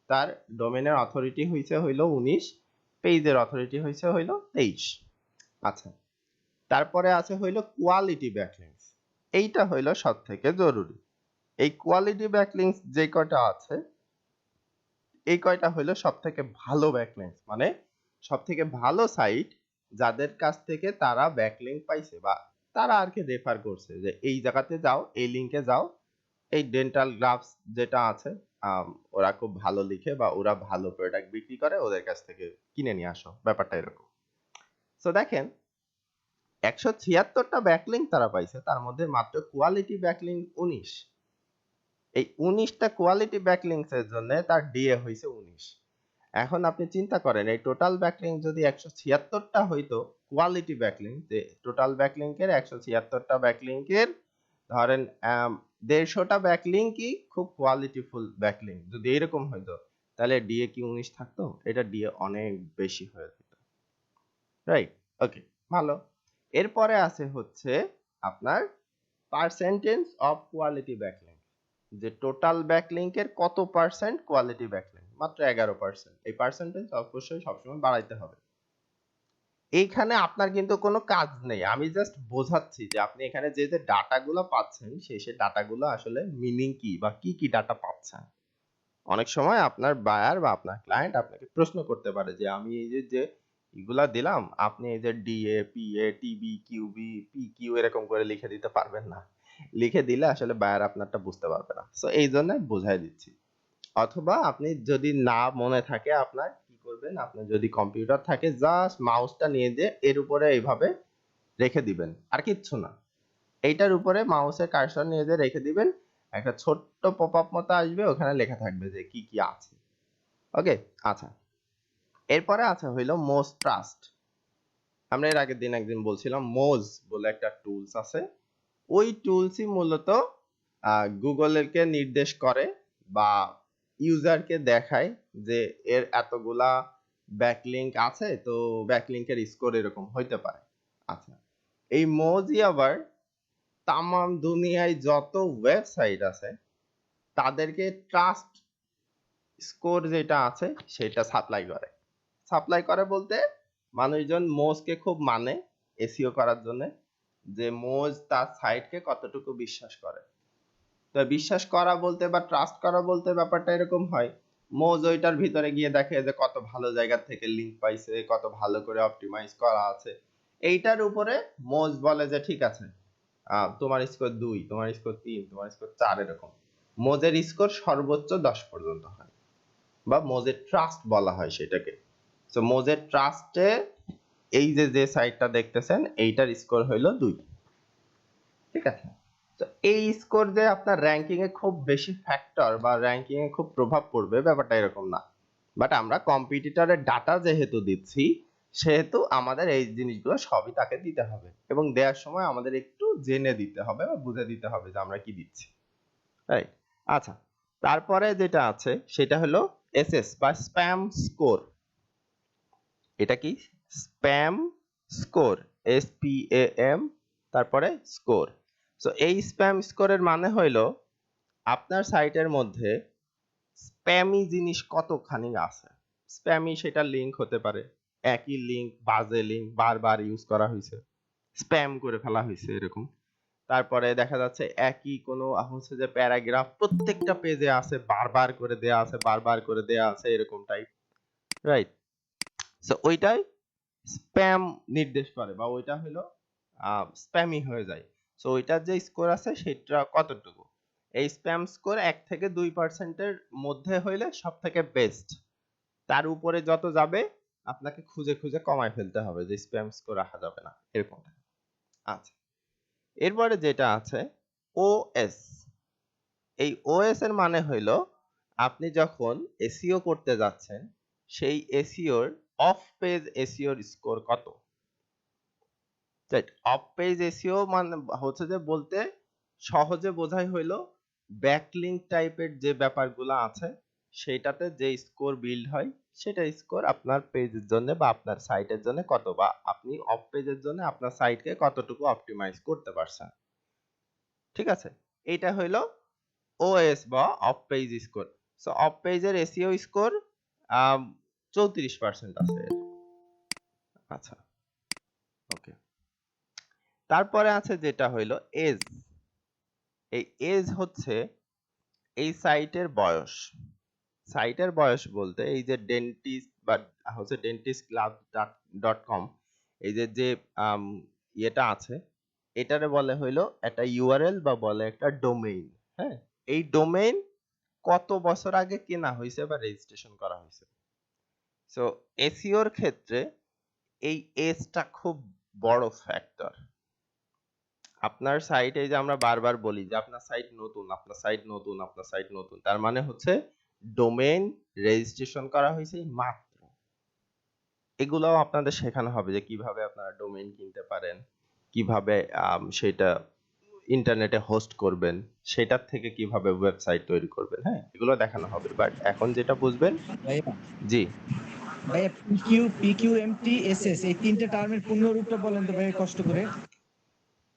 [SPEAKER 1] তার ডোমেইনের অথরিটি হইছে হইলো 19, পেজের অথরিটি হইছে হইলো 23। আচ্ছা, তারপরে আছে হইলো কোয়ালিটি ব্যাকলিংকস, এইটা হইলো সবথেকে জরুরি। এই কোয়ালিটি ব্যাকলিংকস যে কয়টা আছে, এই কয়টা হইলো সবথেকে ভালো ব্যাকলিংকস, মানে সবথেকে ভালো সাইট যাদের কাছ থেকে তারা ব্যাকলিংক পাইছে বা তারা আর কি রেফার করছে যে এই জায়গাতে যাও, এই লিংকে যাও, এই ডেন্টাল গ্রাফস যেটা আছে ওরা খুব ভালো লিখে বা ওরা ভালো প্রোডাক্ট বিক্রি করে, ওদের কাছ থেকে কিনে নিয়ে আসো, ব্যাপারটা এরকম। সো দেখেন 176টা ব্যাকলিংক তারা পাইছে, তার মধ্যে মাত্র কোয়ালিটি ব্যাকলিংক 19। এই 19টা কোয়ালিটি ব্যাকলিংকস এর জন্য তার ডিএ হইছে 19। এখন আপনি চিন্তা করেন এই টোটাল ব্যাকলিংক যদি 176টা হইতো কোয়ালিটি ব্যাকলিংক, যে টোটাল ব্যাকলিংকের 176টা ব্যাকলিংকের ধরেন 150টা ব্যাকলিংকই খুব কোয়ালিটিফুল ব্যাকলিংক, যদি এরকম হইতো তাহলে ডিএ কি 19 থাকতো? এটা ডিএ অনেক বেশি হয়ে যেত, রাইট? ওকে, ভালো। এরপরে আছে হচ্ছে আপনার পার্সেন্টেজ অফ কোয়ালিটি ব্যাকলিংক, যে টোটাল ব্যাকলিংকের কত পার্সেন্ট কোয়ালিটি ব্যাকলিংক, মাত্র 11%। এই পার্সেন্টেজ অবশ্যই সবসময় বাড়াইতে হবে। এইখানে আপনার কিন্তু কোনো কাজ নেই, আমি জাস্ট বোঝাচ্ছি যে আপনি এখানে যে যে ডাটাগুলো পাচ্ছেন সেই ডাটাগুলো আসলে মিনিং কি বা কি কি ডাটা পাচ্ছেন। অনেক সময় আপনার বায়ার বা আপনার ক্লায়েন্ট আপনাকে প্রশ্ন করতে পারে যে আমি এই যে যে এগুলা দিলাম, আপনি এই যে ডিএ, পিএ, টিবি, কিউবি, পিকিউ এরকম করে লিখে দিতে পারবেন না। লিখে দিলে আসলে বায়ার আপনারটা বুঝতে পারবে না। সো এই জন্য বোঝাই দিচ্ছি। অথবা আপনি যদি না মনে থাকে আপনার, কি করবেন, আপনার যদি কম্পিউটার থাকে জাস্ট মাউসটা নিয়ে যে এর উপরে এইভাবে রেখে দিবেন, আর কিচ্ছু না। এইটার উপরে মাউসের কার্সর নিয়ে যে রেখে দিবেন, একটা ছোট্ট পপআপ মতো আসবে, ওখানে লেখা থাকবে যে কি কি আছে। ওকে, আচ্ছা। এরপরে আছে হইলো মোজ ট্রাস্ট। আমরা এর আগের দিন একদিন বলছিলাম মোজ বলে একটা টুলস আছে, ওই টুলসই মূলত গুগলকে নির্দেশ করে বা ইউজারকে দেখায় যে এর এতগুলা ব্যাকলিংক আছে, তো ব্যাকলিংকের স্কোর এরকম হইতে পারে। আচ্ছা, এই মোজই আবার তামাম দুনিয়ায় যত ওয়েবসাইট আছে তাদেরকে ট্রাস্ট স্কোর যেটা আছে সেটা সাপ্লাই করে। সাপ্লাই করে বলতে মানুষজন মোজকে খুব মানে এসইও করার জন্য, যে মোজ তার সাইটকে কতটুকু বিশ্বাস করে। তো বিশ্বাস করা বলতে বা ট্রাস্ট করা বলতে ব্যাপারটা এরকম হয়, মোজ ওইটার ভিতরে গিয়ে দেখে যে কত ভালো জায়গা থেকে লিংক পাইছে, কত ভালো করে অপটিমাইজ করা আছে, এইটার উপরে মোজ বলে যে ঠিক আছে তোমার স্কোর 2, তোমার স্কোর 3, তোমার স্কোর 4, এরকম মোজের স্কোর সর্বোচ্চ 10 পর্যন্ত হয়। বা মোজের ট্রাস্ট বলা হয় সেটাকে। সো মোজের ট্রাস্টে এই যে সাইটটা দেখতেছেন এইটার স্কোর হইলো 2, ঠিক আছে। তো এই স্কোর যে আপনার র্যাঙ্কিং এ খুব বেশি ফ্যাক্টর বা র্যাঙ্কিং এ খুব প্রভাব পড়বে ব্যাপারটা এরকম না, বাট আমরা কম্পিটিটরের ডাটা যেহেতু দিচ্ছি সেহেতু আমাদের এই জিনিসগুলো সবই তাকে দিতে হবে এবং দেওয়ার সময় আমাদের একটু জেনে দিতে হবে বা বুঝে দিতে হবে যে আমরা কি দিচ্ছি, রাইট। আচ্ছা, তারপরে যেটা আছে সেটা হলো এসএস বা স্প্যাম স্কোর। এটা কি? স্প্যাম স্কোর, SPAM তারপরে স্কোর। সো এই স্প্যাম স্কোরের মানে হইলো আপনার সাইটের মধ্যে স্প্যামি জিনিস কতখানি আছে। স্প্যামি সেটা লিংক হতে পারে, একই লিংক, বাজে লিংক বারবার ইউজ করা হয়েছে, স্প্যাম করে ফেলা হয়েছে এরকম। তারপরে দেখা যাচ্ছে একই কোনো হচ্ছে যে প্যারাগ্রাফ প্রত্যেকটা পেজে আছে, বারবার করে দেয়া আছে, বারবার করে দেয়া আছে এরকম টাইপ, রাইট। সো ওইটাই স্প্যাম নির্দেশ করে বা ওইটা হলো স্প্যামি হয়ে যায়। সো ওইটার যে স্কোর আছে সেটা কতটুকু, এই স্প্যাম স্কোর 1 থেকে 2% এর মধ্যে হইলে সব থেকে বেস্ট। তার উপরে যত যাবে আপনাকে খুঁজে খুঁজে কমায় ফেলতে হবে, যে স্প্যাম স্কোর রাখা যাবে না এরকম। আচ্ছা, এরপরে যেটা আছে ওএস। এই ওএস এর মানে হইলো আপনি যখন এসইও করতে যাচ্ছেন সেই এসইওর অফ পেজ এসইওর স্কোর কত, রাইট। অফ পেজ এসইও মানে হচ্ছে যে বলতে সহজে বোঝাই হইলো ব্যাকলিংক টাইপের যে ব্যাপারগুলো আছে সেটাতে যে স্কোর বিল্ড হয় সেটা স্কোর আপনার পেজের জন্য বা আপনার সাইটের জন্য কত, বা আপনি অফ পেজের জন্য আপনার সাইটকে কতটুকু অপটিমাইজ করতে পারছেন, ঠিক আছে। এইটা হইলো ওএস বা of page score. So of পেজের এসইও স্কোর 34% আছে এর। আচ্ছা, ওকে। তারপরে আছে যেটা হইলো এজ। এই এজ হচ্ছে এই সাইটের বয়স। সাইটের বয়স বলতে এই যে ডেন্টিস্ট বা হচ্ছে dentistclub.com এই যে ইয়েটা আছে এটারে বলে হইলো একটা ইউআরএল বা বলে একটা ডোমেইন। হ্যাঁ, এই ডোমেইন কত বছর আগে কেনা হয়েছে বা রেজিস্ট্রেশন করা হয়েছে। সো এসইওর ক্ষেত্রে এই এজটা খুব বড় ফ্যাক্টর। আপনার সাইটে যে আমরা বারবার বলি যে আপনার সাইট নতুন, আপনার সাইট নতুন, আপনার সাইট নতুন, তার মানে হচ্ছে ডোমেইন রেজিস্ট্রেশন করা হয়েছে মাত্র। এগুলাও আপনাদের শেখানো হবে যে কিভাবে আপনারা ডোমেইন কিনতে পারেন, কিভাবে সেটা ইন্টারনেটে হোস্ট করবেন, সেটার থেকে কিভাবে ওয়েবসাইট তৈরি করবেন। হ্যাঁ, এগুলো দেখানো হবে, বাট এখন যেটা বুঝবেন।
[SPEAKER 8] ভাইয়া
[SPEAKER 1] জি,
[SPEAKER 8] ভাইয়া PQMTSS এই তিনটে টার্মের পূর্ণরূপটা বলেন তো ভাইয়া কষ্ট করে।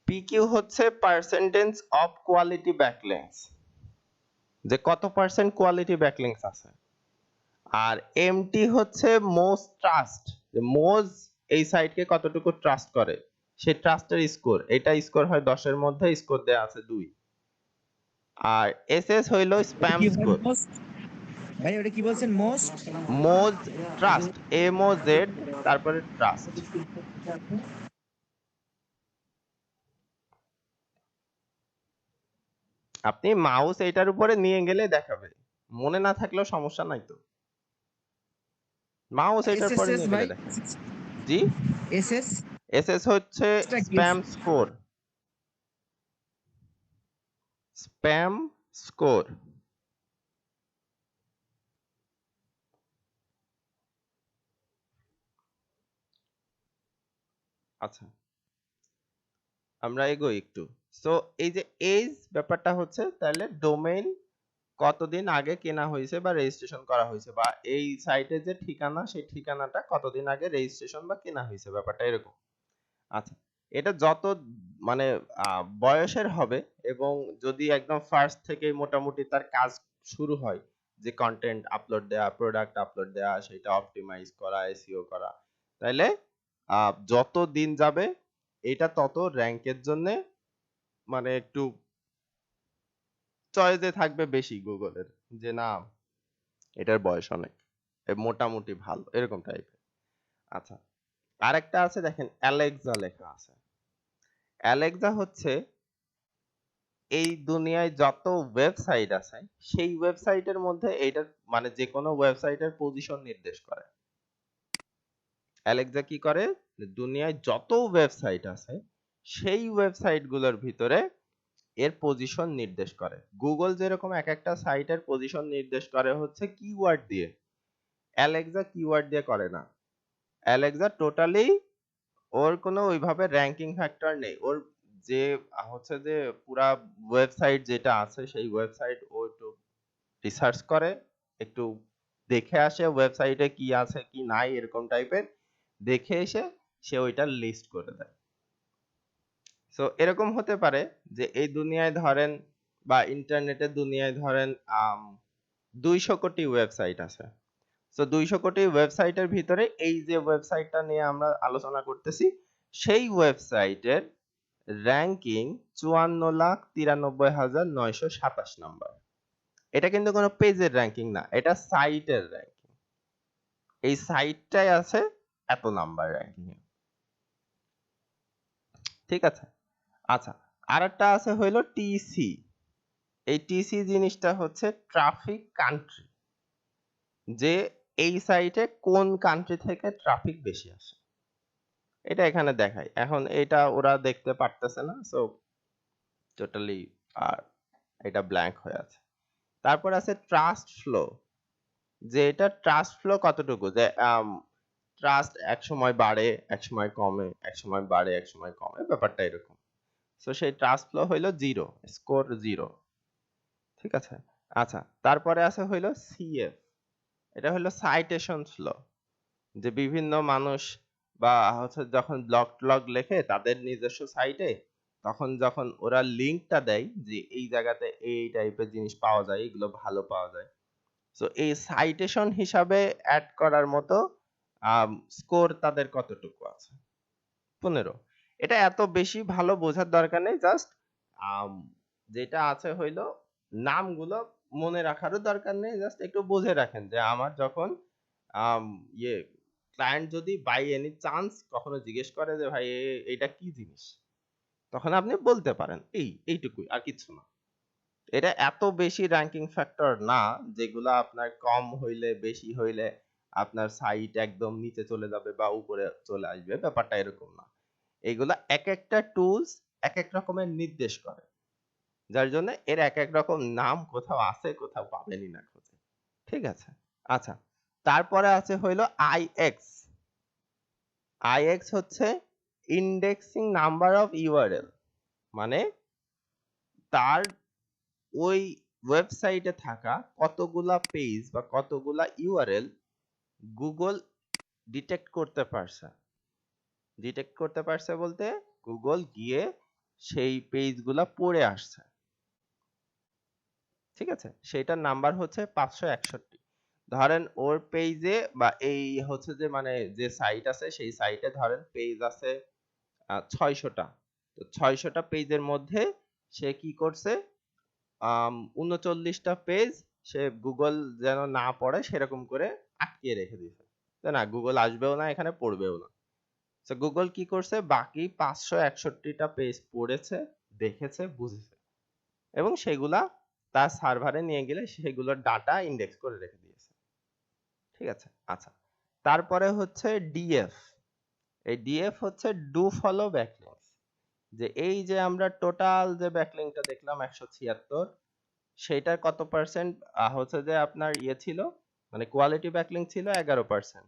[SPEAKER 1] পিকিউ হচ্ছে পার্সেন্টেজ অফ কোয়ালিটি ব্যাকলিংকস, যে কত পার্সেন্ট কোয়ালিটি ব্যাকলিংকস আছে। আর এমটি হচ্ছে মোস্ট ট্রাস্ট, যে মোজ এই সাইটকে কতটুকু ট্রাস্ট করে সেই ট্রাস্টের স্কোর। এটা স্কোর হয় 10 এর মধ্যে, স্কোর দেয়া আছে 2। আর এসএস হইলো স্প্যাম
[SPEAKER 8] কি
[SPEAKER 1] স্কোর।
[SPEAKER 8] মোস্ট ভাই ওটা কি বলছেন মোস্ট?
[SPEAKER 1] মোজ ট্রাস্ট, MOZ তারপরে ট্রাস্ট। আপনি মাউস এইটার উপরে নিয়ে গেলে দেখাবে, মনে না থাকলেও সমস্যা নাই তো, মাউস এটার পরে
[SPEAKER 8] SSS
[SPEAKER 1] নিয়ে
[SPEAKER 8] ভাই
[SPEAKER 1] গেলে দেখাবে। জি,
[SPEAKER 8] SS
[SPEAKER 1] এসএস হচ্ছে
[SPEAKER 8] টা কি?
[SPEAKER 1] Spam score, spam score. আচ্ছা, আমরা এগোই একটু। সো এই যে এজ ব্যাপারটা হচ্ছে তাহলে ডোমেইন কতদিন আগে কেনা হয়েছে বা রেজিস্ট্রেশন করা হয়েছে, বা এই সাইটের যে ঠিকানা সেই ঠিকানাটা কতদিন আগে রেজিস্ট্রেশন বা কেনা হয়েছে, ব্যাপারটা এরকম। আচ্ছা, এটা যত মানে বয়সের হবে এবং যদি একদম ফার্স্ট থেকেই মোটামুটি তার কাজ শুরু হয়, যে কন্টেন্ট আপলোড দেয়া, প্রোডাক্ট আপলোড দেয়া, সেটা অপটিমাইজ করা, এসইও করা, তাহলে যত দিন যাবে এটা তত র্যাঙ্কের জন্য মানে একটু চয়েসে থাকবে বেশি গুগলের, যে না এটার বয়স অনেক, মোটামুটি ভালো এরকম টাইপের। আচ্ছা, আরেকটা আছে দেখেন অ্যালেক্সা লেখা আছে। অ্যালেক্সা হচ্ছে এই দুনিয়ায় যত ওয়েবসাইট আছে সেই ওয়েবসাইটের মধ্যে এইটার মানে যে কোনো ওয়েবসাইটের পজিশন নির্দেশ করে। অ্যালেক্সা কি করে, দুনিয়ায় যত ওয়েবসাইট আছে সেই ওয়েবসাইট গুলোর ভিতরে এর পজিশন নির্দেশ করে। গুগল যেরকম এক একটা সাইটের পজিশন নির্দেশ করে হচ্ছে কিওয়ার্ড দিয়ে, অ্যালেক্সা কিওয়ার্ড দিয়ে করে না। অ্যালেক্সা টোটালি ওর কোনো ওইভাবে র্যাঙ্কিং ফ্যাক্টর নেই। ওর যে হচ্ছে যে পুরা ওয়েবসাইট যেটা আছে সেই ওয়েবসাইট ও একটু রিসার্চ করে, একটু দেখে আসে ওয়েবসাইটে কি আছে কি নাই এরকম টাইপের, দেখে এসে সে ওইটা লিস্ট করে দেয়। সো এরকম হতে পারে যে এই দুনিয়ায় ধরেন বা ইন্টারনেটের দুনিয়ায় ধরেন 200 কোটি ওয়েবসাইট আছে। সো 200 কোটি ওয়েবসাইটের ভিতরে এই যে ওয়েবসাইটটা নিয়ে আমরা আলোচনা করতেছি সেই ওয়েবসাইটের র্যাঙ্কিং 54,93,927 নাম্বার। এটা কিন্তু কোনো পেজের র্যাঙ্কিং না, এটা সাইটের র্যাঙ্কিং। এই সাইটটাই আছে এত নাম্বার র্যাঙ্কিং। ঠিক আছে, আচ্ছা আরেকটা আছে হইলো টিসি। এই টিসি জিনিসটা হচ্ছে ট্রাফিক কান্ট্রি, যে এই সাইটে কোন কান্ট্রি থেকে ট্রাফিক বেশি আসে এটা এখানে দেখায়। এখন এটা ওরা দেখতে পারতেছে না, সো টোটালি আর এটা ব্ল্যাঙ্ক হয়ে আছে। তারপর আছে ট্রাস্ট ফ্লো, যে এটা ট্রাস্ট ফ্লো কতটুকু, যে ট্রাস্ট এক সময় বাড়ে এক সময় কমে, এক সময় বাড়ে এক সময় কমে, ব্যাপারটা এরকম। সো সেই ট্রাস্ট ফ্লো হইলো 0, স্কোর 0। ঠিক আছে, আচ্ছা তারপরে আছে হইলো সিএফ, এটা হলো সাইটেশন ফ্লো, যে বিভিন্ন মানুষ বা হচ্ছে যখন ব্লগ ট্লগ লেখে তাদের নিজস্ব সাইটে, তখন যখন ওরা লিঙ্কটা দেয় যে এই জায়গাতে এই টাইপের জিনিস পাওয়া যায়, এগুলো ভালো পাওয়া যায়, সো এই সাইটেশন হিসাবে অ্যাড করার মতো স্কোর তাদের কতটুকু আছে, 15। এটা এত বেশি ভালো বোঝার দরকার নেই, জাস্ট যেটা আছে হইলো নামগুলো মনে রাখারও দরকার নেই, জাস্ট একটু বুঝে রাখেন যে আমার যখন ইয়ে ক্লায়েন্ট যদি বাই এনি চান্স কখনো জিজ্ঞেস করে যে ভাই এটা কি জিনিস, তখন আপনি বলতে পারেন এইটুকুই, আর কিছু না। এটা এত বেশি র্যাঙ্কিং ফ্যাক্টর না যেগুলা আপনার কম হইলে বেশি হইলে আপনার সাইট একদম নিচে চলে যাবে বা উপরে চলে আসবে, ব্যাপারটা এরকম না। এগুলা এক একটা টুলস এক এক রকমের নির্দেশ করে, যার জন্য এর এক এক রকম নাম কোথাও আছে কোথাও পাবেনই না খুঁজে। ঠিক আছে, আচ্ছা তারপরে আছে হইলো আইএক্স। আইএক্স হচ্ছে ইন্ডেক্সিং নাম্বার অফ ইউআরএল, মানে তার ওই ওয়েবসাইটে থাকা কতগুলা পেজ বা কতগুলা ইউআরএল গুগল ডিটেক্ট করতে পারছে। ডিটেক্ট করতে পারছে বলতে গুগল গিয়ে সেই পেজগুলা পড়ে আসছে। ঠিক আছে, সেটার নাম্বার হচ্ছে 561। ধরেন ওর পেজে বা এই হচ্ছে যে মানে যে সাইট আছে সেই সাইটে ধরেন পেজ আছে 600টা, তো 600টা পেজের মধ্যে সে কি করছে 39টা পেজ সে গুগল যেন না পড়ে সেরকম করে আটকিয়ে রেখে দিয়েছে, তো না গুগল আসবেও না এখানে পড়বেও না। তো গুগল কি করছে বাকি 561টা পেজ পড়েছে, দেখেছে, বুঝেছে এবং সেগুলা তার সার্ভারে নিয়ে গেলে সেগুলোর ডাটা ইন্ডেক্স করে রেখে দিয়েছে। ঠিক আছে, আচ্ছা তারপরে হচ্ছে ডিএফ। এই ডিএফ হচ্ছে ডু ফলো ব্যাকলিংস, যে এই যে আমরা টোটাল যে ব্যাকলিংটা দেখলাম 176, সেইটার কত পার্সেন্ট হচ্ছে যে আপনার ইয়ে ছিল, মানে কোয়ালিটি ব্যাকলিং ছিল 11%।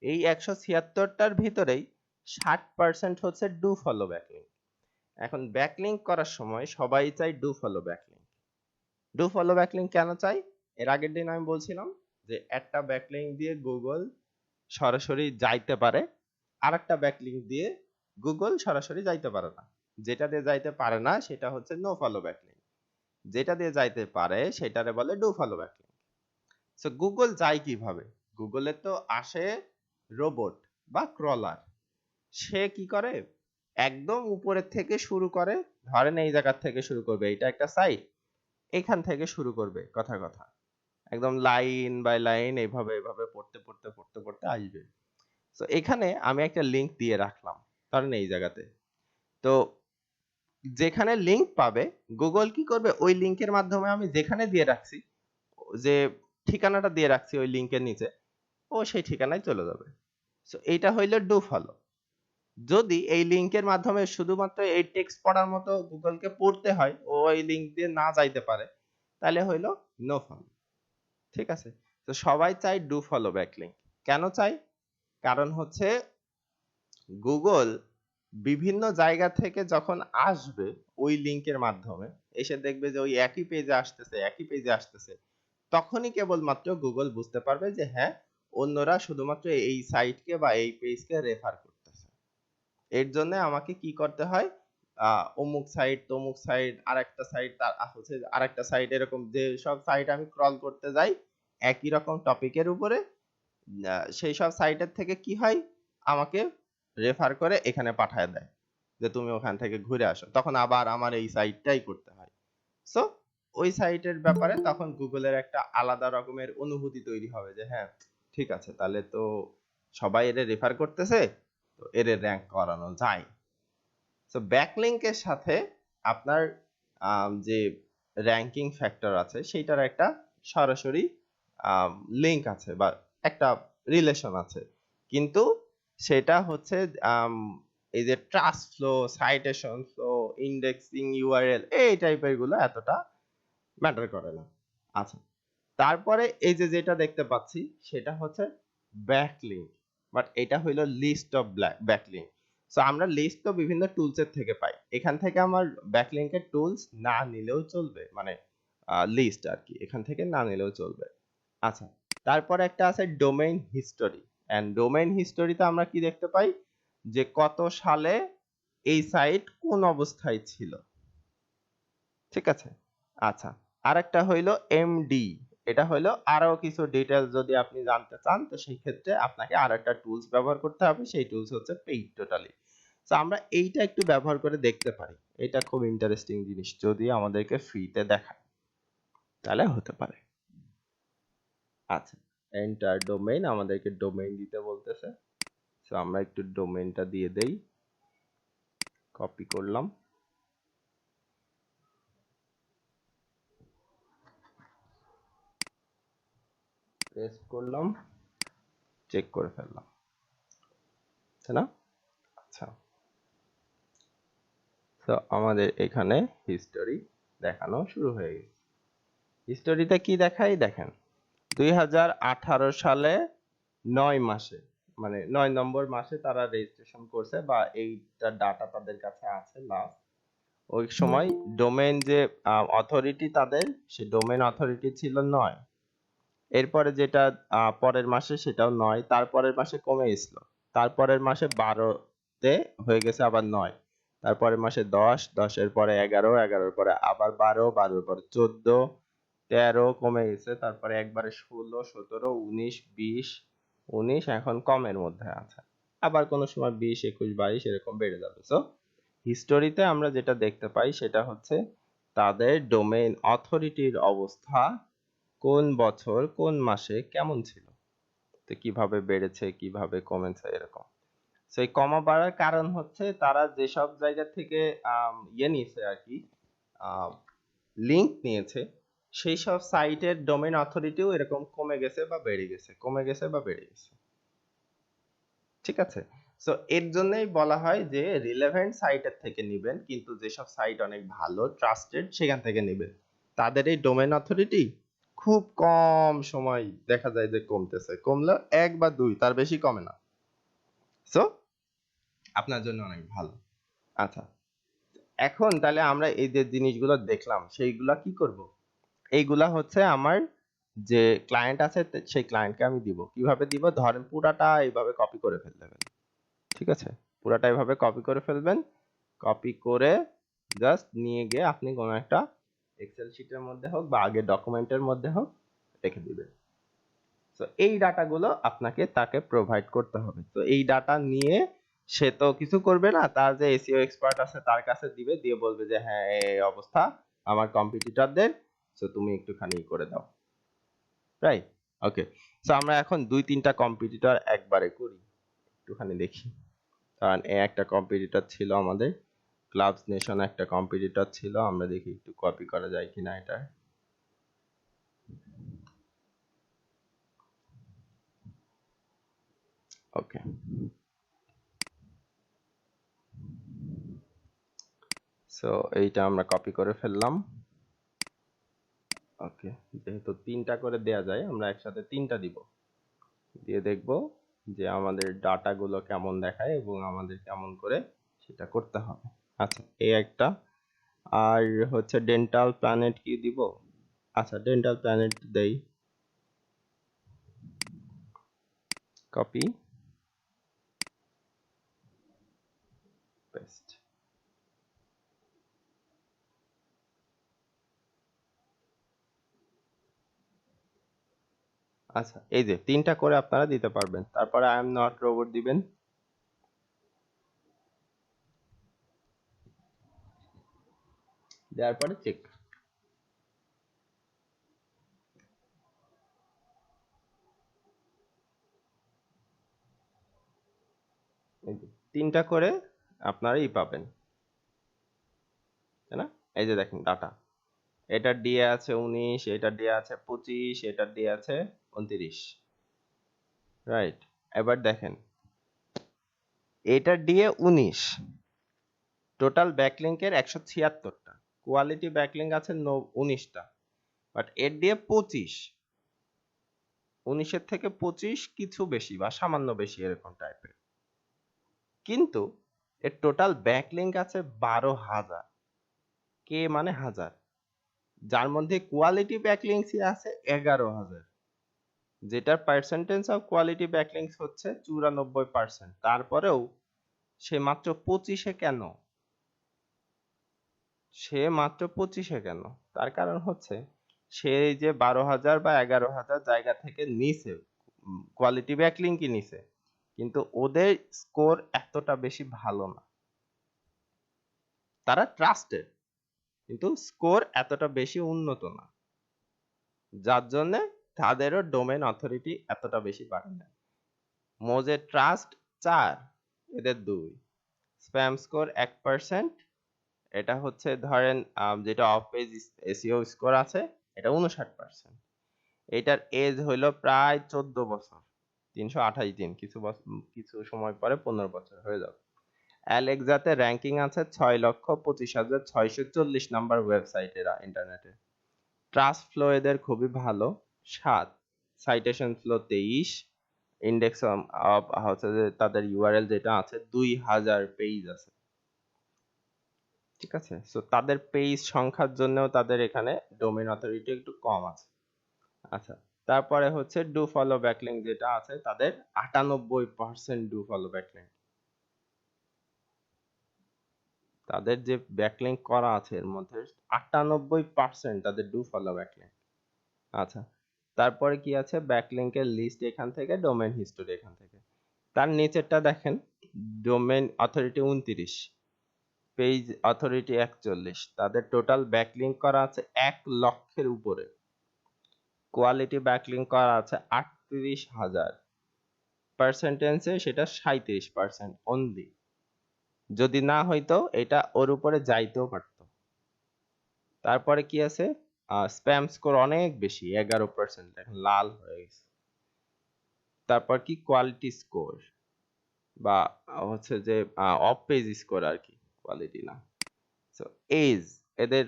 [SPEAKER 1] এই 176টার ভিতরেই 60% হচ্ছে ডু ফলো ব্যাকলিং। এখন ব্যাকলিং করার সময় সবাই চাই do follow backlink. Do follow backlink কেন চাই, এর আগের দিন আমি বলছিলাম যে একটা ব্যাকলিং দিয়ে গুগল সরাসরি যাইতে পারে, আরেকটা ব্যাকলিং দিয়ে গুগল সরাসরি যাইতে পারে না। যেটা দিয়ে যাইতে পারে না সেটা হচ্ছে নো ফলো ব্যাকলিং, যেটা দিয়ে যাইতে পারে সেটারে বলে do follow backlink. So Google যায় কিভাবে, গুগলে তো আসে রোবট বা ক্রলার, সে কি করে একদম উপরের থেকে শুরু করে, ধরেন এই জায়গা থেকে শুরু করবে, এটা একটা সাইট, এখান থেকে শুরু করবে কথা কথা একদম লাইন বাই লাইন এইভাবে এইভাবে পড়তে পড়তে পড়তে পড়তে আসবে। তো এখানে আমি একটা লিংক দিয়ে রাখলাম ধরেন এই জায়গাতে, তো যেখানে লিংক পাবে গুগল কি করবে ওই লিংকের মাধ্যমে আমি যেখানে দিয়ে রাখছি যে ঠিকানাটা দিয়ে রাখছি ওই লিংকের নিচে ও সেই ঠিকানায় চলে যাবে। সো এইটা হইলো ডু ফলো। যদি এই লিংকের মাধ্যমে শুধুমাত্র এই টেক্সট পড়ার মতো গুগলকে পড়তে হয় ও ওই লিংক দিয়ে না যাইতে পারে তাহলে হইলো নো ফলো। ঠিক আছে, তো সবাই চাই ডু ফলো ব্যাকলিংক। কেন চাই? কারণ হচ্ছে গুগল বিভিন্ন জায়গা থেকে যখন আসবে ওই লিংকের মাধ্যমে এসে দেখবে যে ওই একই পেজে আসতেছে তখনই কেবলমাত্র গুগল বুঝতে পারবে যে হ্যাঁ অন্যরা শুধুমাত্র এই সাইটকে বা এই পেজকে রেফার করতেছে। এর জন্য আমাকে কি করতে হয় অমুক সাইট তমুক সাইট আরেকটা সাইট তার হচ্ছে আরেকটা সাইট এরকম যে সব সাইট আমি ক্রল করতে যাই একই রকম টপিকের উপরে সেই সব সাইটের থেকে কি হয় আমাকে রেফার করে এখানে পাঠায় দেয় যে তুমি ওখান থেকে ঘুরে আসো, তখন আবার আমার এই সাইটটাই করতে হয়। সো ওই সাইটের ব্যাপারে তখন গুগলের একটা আলাদা রকমের অনুভূতি তৈরি হবে যে হ্যাঁ ঠিক আছে তাহলে তো সবাই এর রেফার করতেছে তো এর র‍্যাঙ্ক করানো যায়। সো ব্যাকলিংকের সাথে আপনার যে র‍্যাঙ্কিং ফ্যাক্টর আছে সেটার একটা সরাসরি লিংক আছে বা একটা রিলেশন আছে, কিন্তু সেটা হচ্ছে এই যে trust flow, citation flow, indexing, URL এই টাইপের গুলো এতটা ম্যাটার করে না। আচ্ছা, তারপরে এই যে যেটা দেখতে পাচ্ছি সেটা হচ্ছে ব্যাকলিংক, বাট এটা হইলো লিস্ট অফ ব্যাকলিংক। সো আমরা লিস্ট তো বিভিন্ন টুলস এর থেকে পাই, এখান থেকে আমার ব্যাকলিংকের টুলস না নিলেও চলবে, মানে লিস্ট আর কি, এখান থেকে না নিলেও চলবে। আচ্ছা, তারপরে একটা আছে ডোমেইন হিস্টোরি, এন্ড ডোমেইন হিস্টোরিতে আমরা কি দেখতে পাই যে কত সালে এই সাইট কোন অবস্থায় ছিল। ঠিক আছে, আচ্ছা আরেকটা হইলো এমডি, এটা হইলো আরো কিছু ডিটেইলস যদি আপনি জানতে চান তো সেই ক্ষেত্রে আপনাকে আরেকটা টুলস ব্যবহার করতে হবে, সেই টুলস হচ্ছে পেইড টোটালি। তো আমরা এইটা একটু ব্যবহার করে দেখতে পারি, এটা খুব ইন্টারেস্টিং জিনিস, যদি আমাদেরকে ফ্রিতে দেখায় তাহলে হতে পারে। আচ্ছা, এন্টার ডোমেইন, আমাদেরকে ডোমেইন দিতে বলতেছে, সো আমরা একটু ডোমেইনটা দিয়ে দেই, কপি করলাম, পেস্ট করলাম, চেক করে ফেললাম, তাই না? আচ্ছা, তো আমাদের এখানে হিস্টোরি দেখানো শুরু হয়ে গেছে। হিস্টোরিতে কি দেখাই দেখেন, 2018 সালে 9 মাসে, মানে 9 নম্বর মাসে তারা রেজিস্ট্রেশন করছে বা এইটা ডাটা তাদের কাছে আছে লাস্ট। ওই সময় ডোমেইন যে অথরিটি তাদের, সে ডোমেইন অথরিটি ছিল 9। এরপরে যেটা পরের মাসে সেটাও 9, তারপরের মাসে কমে গেছিল, তারপরের মাসে 12 তে হয়ে গেছে আবার 9, তারপরের মাসে 10, 10 এর পরে 11, 11 এর পরে আবার 12, 12 এর পরে 14, 13 কমে গেছে, তারপরে একবারে 16, 17, 19, 20, 19 এখন কমের মধ্যে আছে, আবার কোন সময় 20, 21, 22 এরকম বেড়ে যাবে। সো হিস্টোরিতে আমরা যেটা দেখতে পাই সেটা হচ্ছে তাদের ডোমেইন অথরিটির অবস্থা কোন বছর কোন মাসে কেমন ছিল, তো কিভাবে বেড়েছে কিভাবে কমেছে এরকম। সো এই কমা বাড়ার কারণ হচ্ছে তারা যেসব জায়গা থেকে নিয়েছে আর কি, লিংক নিয়েছে সেই সব সাইটের ডোমেইন অথরিটিও এরকম কমে গেছে বা বেড়ে গেছে, কমে গেছে বা বেড়ে গেছে। ঠিক আছে, সো এর জন্যই বলা হয় যে রিলেভেন্ট সাইটের থেকে নেবেন, কিন্তু যেসব সাইট অনেক ভালো ট্রাস্টেড সেখান থেকে নেবেন, তাদের এই ডোমেইন অথরিটি খুব কম সময় দেখা যায় যে কমতেছে, কমলে 1 বা 2, তার বেশি কমে না। সো আপনার জন্য অনেক ভালো। আচ্ছা, এখন তাহলে আমরা এই যে জিনিসগুলো দেখলাম সেইগুলা কি করব, এইগুলা হচ্ছে আমার যে ক্লায়েন্ট আছে সেই ক্লায়েন্টকে আমি দিব। কিভাবে দিব, ধরেন পুরাটা এইভাবে কপি করে ফেলবেন, ঠিক আছে, পুরাটা এইভাবে কপি করে ফেলবেন, কপি করে জাস্ট নিয়ে গিয়ে আপনি কোনো একটা এক্সেল শিটের মধ্যে হোক বা আগে ডকুমেন্টের মধ্যে হোক রেখে দিবেন। তো এই ডাটাগুলো আপনাকে তাকে প্রোভাইড করতে হবে। তো এই ডাটা নিয়ে সে তো কিছু করবে না, তার যে এসইও এক্সপার্ট আছে তার কাছে দিবে, দিয়ে বলবে যে হ্যাঁ এই অবস্থা আমার কম্পিটিটরদের, সো তুমি একটুখানি করে দাও, রাইট? ওকে, সো আমরা এখন 2-3টা কম্পিটিটর একবারে করি, একটুখানি দেখি। কারণ এই একটা কম্পিটিটর ছিল আমাদের ক্লাবস নেশন একটা কম্পিটিটর ছিল, আমরা দেখি একটু কপি করা যায় কিনা এটা। ওকে, সো এইটা আমরা কপি করে ফেললাম। ওকে, যেহেতু 3টা করে দেয়া যায়, আমরা একসাথে 3টা দিব, দিয়ে দেখব যে আমাদের ডাটাগুলো কেমন দেখায় এবং আমাদের কেমন করে সেটা করতে হবে। আচ্ছা, এই একটা, আর হচ্ছে ডেন্টাল প্ল্যানেট কি দিব? আচ্ছা, ডেন্টাল প্ল্যানেট দেই, কপি পেস্ট। আচ্ছা, এই যে 3টা করে আপনারা দিতে পারবেন। তারপরে আই এম নট রোবট দিবেন, দেওয়ার পরে চেক। এই যে 3টা করে আপনারা পাবেন, তাই না? এই যে দেখেন ডাটা, এটা দিয়ে আছে 19, এটা দিয়ে আছে 25, এটা দিয়ে আছে 29, রাইট? এবার দেখেন, এটা দিয়ে 19, টোটাল ব্যাকলিংকের 176টা, কোয়ালিটি ব্যাকলিংক আছে 19টা, বাট এর দিয়ে 25, 19-এর থেকে 25 কিছু বেশি বা সামান্য বেশি এরকম টাইপের, কিন্তু এর টোটাল ব্যাকলিংক আছে 12,000, কে মানে হাজার, যার মধ্যে কোয়ালিটি ব্যাকলিংকই আছে 11,000, যেটার পার্সেন্টেজ অফ কোয়ালিটি ব্যাকলিংকস হচ্ছে 94%। তারপরেও সে মাত্র 25-এ কেন? সে মাত্র 25-এ কেন? তার কারণ হচ্ছে সে যে 12,000 বা 11,000 জায়গা থেকে নিছে, কোয়ালিটি ব্যাকলিংকই নিছে, কিন্তু ওদের স্কোর এতটা বেশি ভালো না। তারা ট্রাস্টেড, কিন্তু স্কোর এতটা বেশি উন্নত না, যার জন্য তাদেরও ডোমেন অথরিটি এতটা বেশি বাড়ে না। মোজে ট্রাস্ট 4, এদের 2, স্প্যাম স্কোর 1%, এটা হচ্ছে ধরেন যেটা অফ পেজ এসইও স্কোর আছে এটা 59%, এটার এজ হইলো প্রায় 14 বছর, 328 দিন, কিছু সময় পরে 15 বছর হয়ে যাবে। অ্যালেক্সাতে র্যাঙ্কিং আছে 6,25,640 নাম্বার ওয়েবসাইটে ইন্টারনেটে। ট্রাস্ট ফ্লো এদের খুবই ভালো 7, সাইটেশন ফ্লো 23, ইন্ডেক্স অফ হচ্ছে যে তাদের ইউআরএল যেটা আছে 2000 পেজ আছে, ঠিক আছে? সো তাদের পেজ সংখ্যার জন্যও তাদের এখানে ডোমেইন অথরিটি একটু কম আছে। আচ্ছা, তারপরে হচ্ছে ডু ফলো ব্যাকলিংক যেটা আছে তাদের 98% ডু ফলো ব্যাকলিংক, তাদের যে ব্যাকলিংক করা আছে এর মধ্যে 98% তাদের ডু ফলো ব্যাকলিংক। আচ্ছা, তারপরে কি আছে? ব্যাকলিংকের লিস্ট এখান থেকে, ডোমেইন হিস্টোরি এখান থেকে। তার নিচেরটা দেখেন, ডোমেইন অথরিটি 29, পেজ অথরিটি 41, তাদের টোটাল ব্যাকলিংক করা আছে 1 লক্ষের উপরে, কোয়ালিটি ব্যাকলিংক করা আছে 38,000, পার্সেন্টেজে সেটা 37% অনলি। যদি না হইতো এটা ওর উপরে যাইতেও পারতো। তারপরে কি আছে? স্প্যাম স্কোর অনেক বেশি 11%, এখন লাল হয়ে গেছে। তারপর কি কোয়ালিটি স্কোর বা হচ্ছে যে অফ পেজ স্কোর আর কি, কোয়ালিটি না। সো এজ, এদের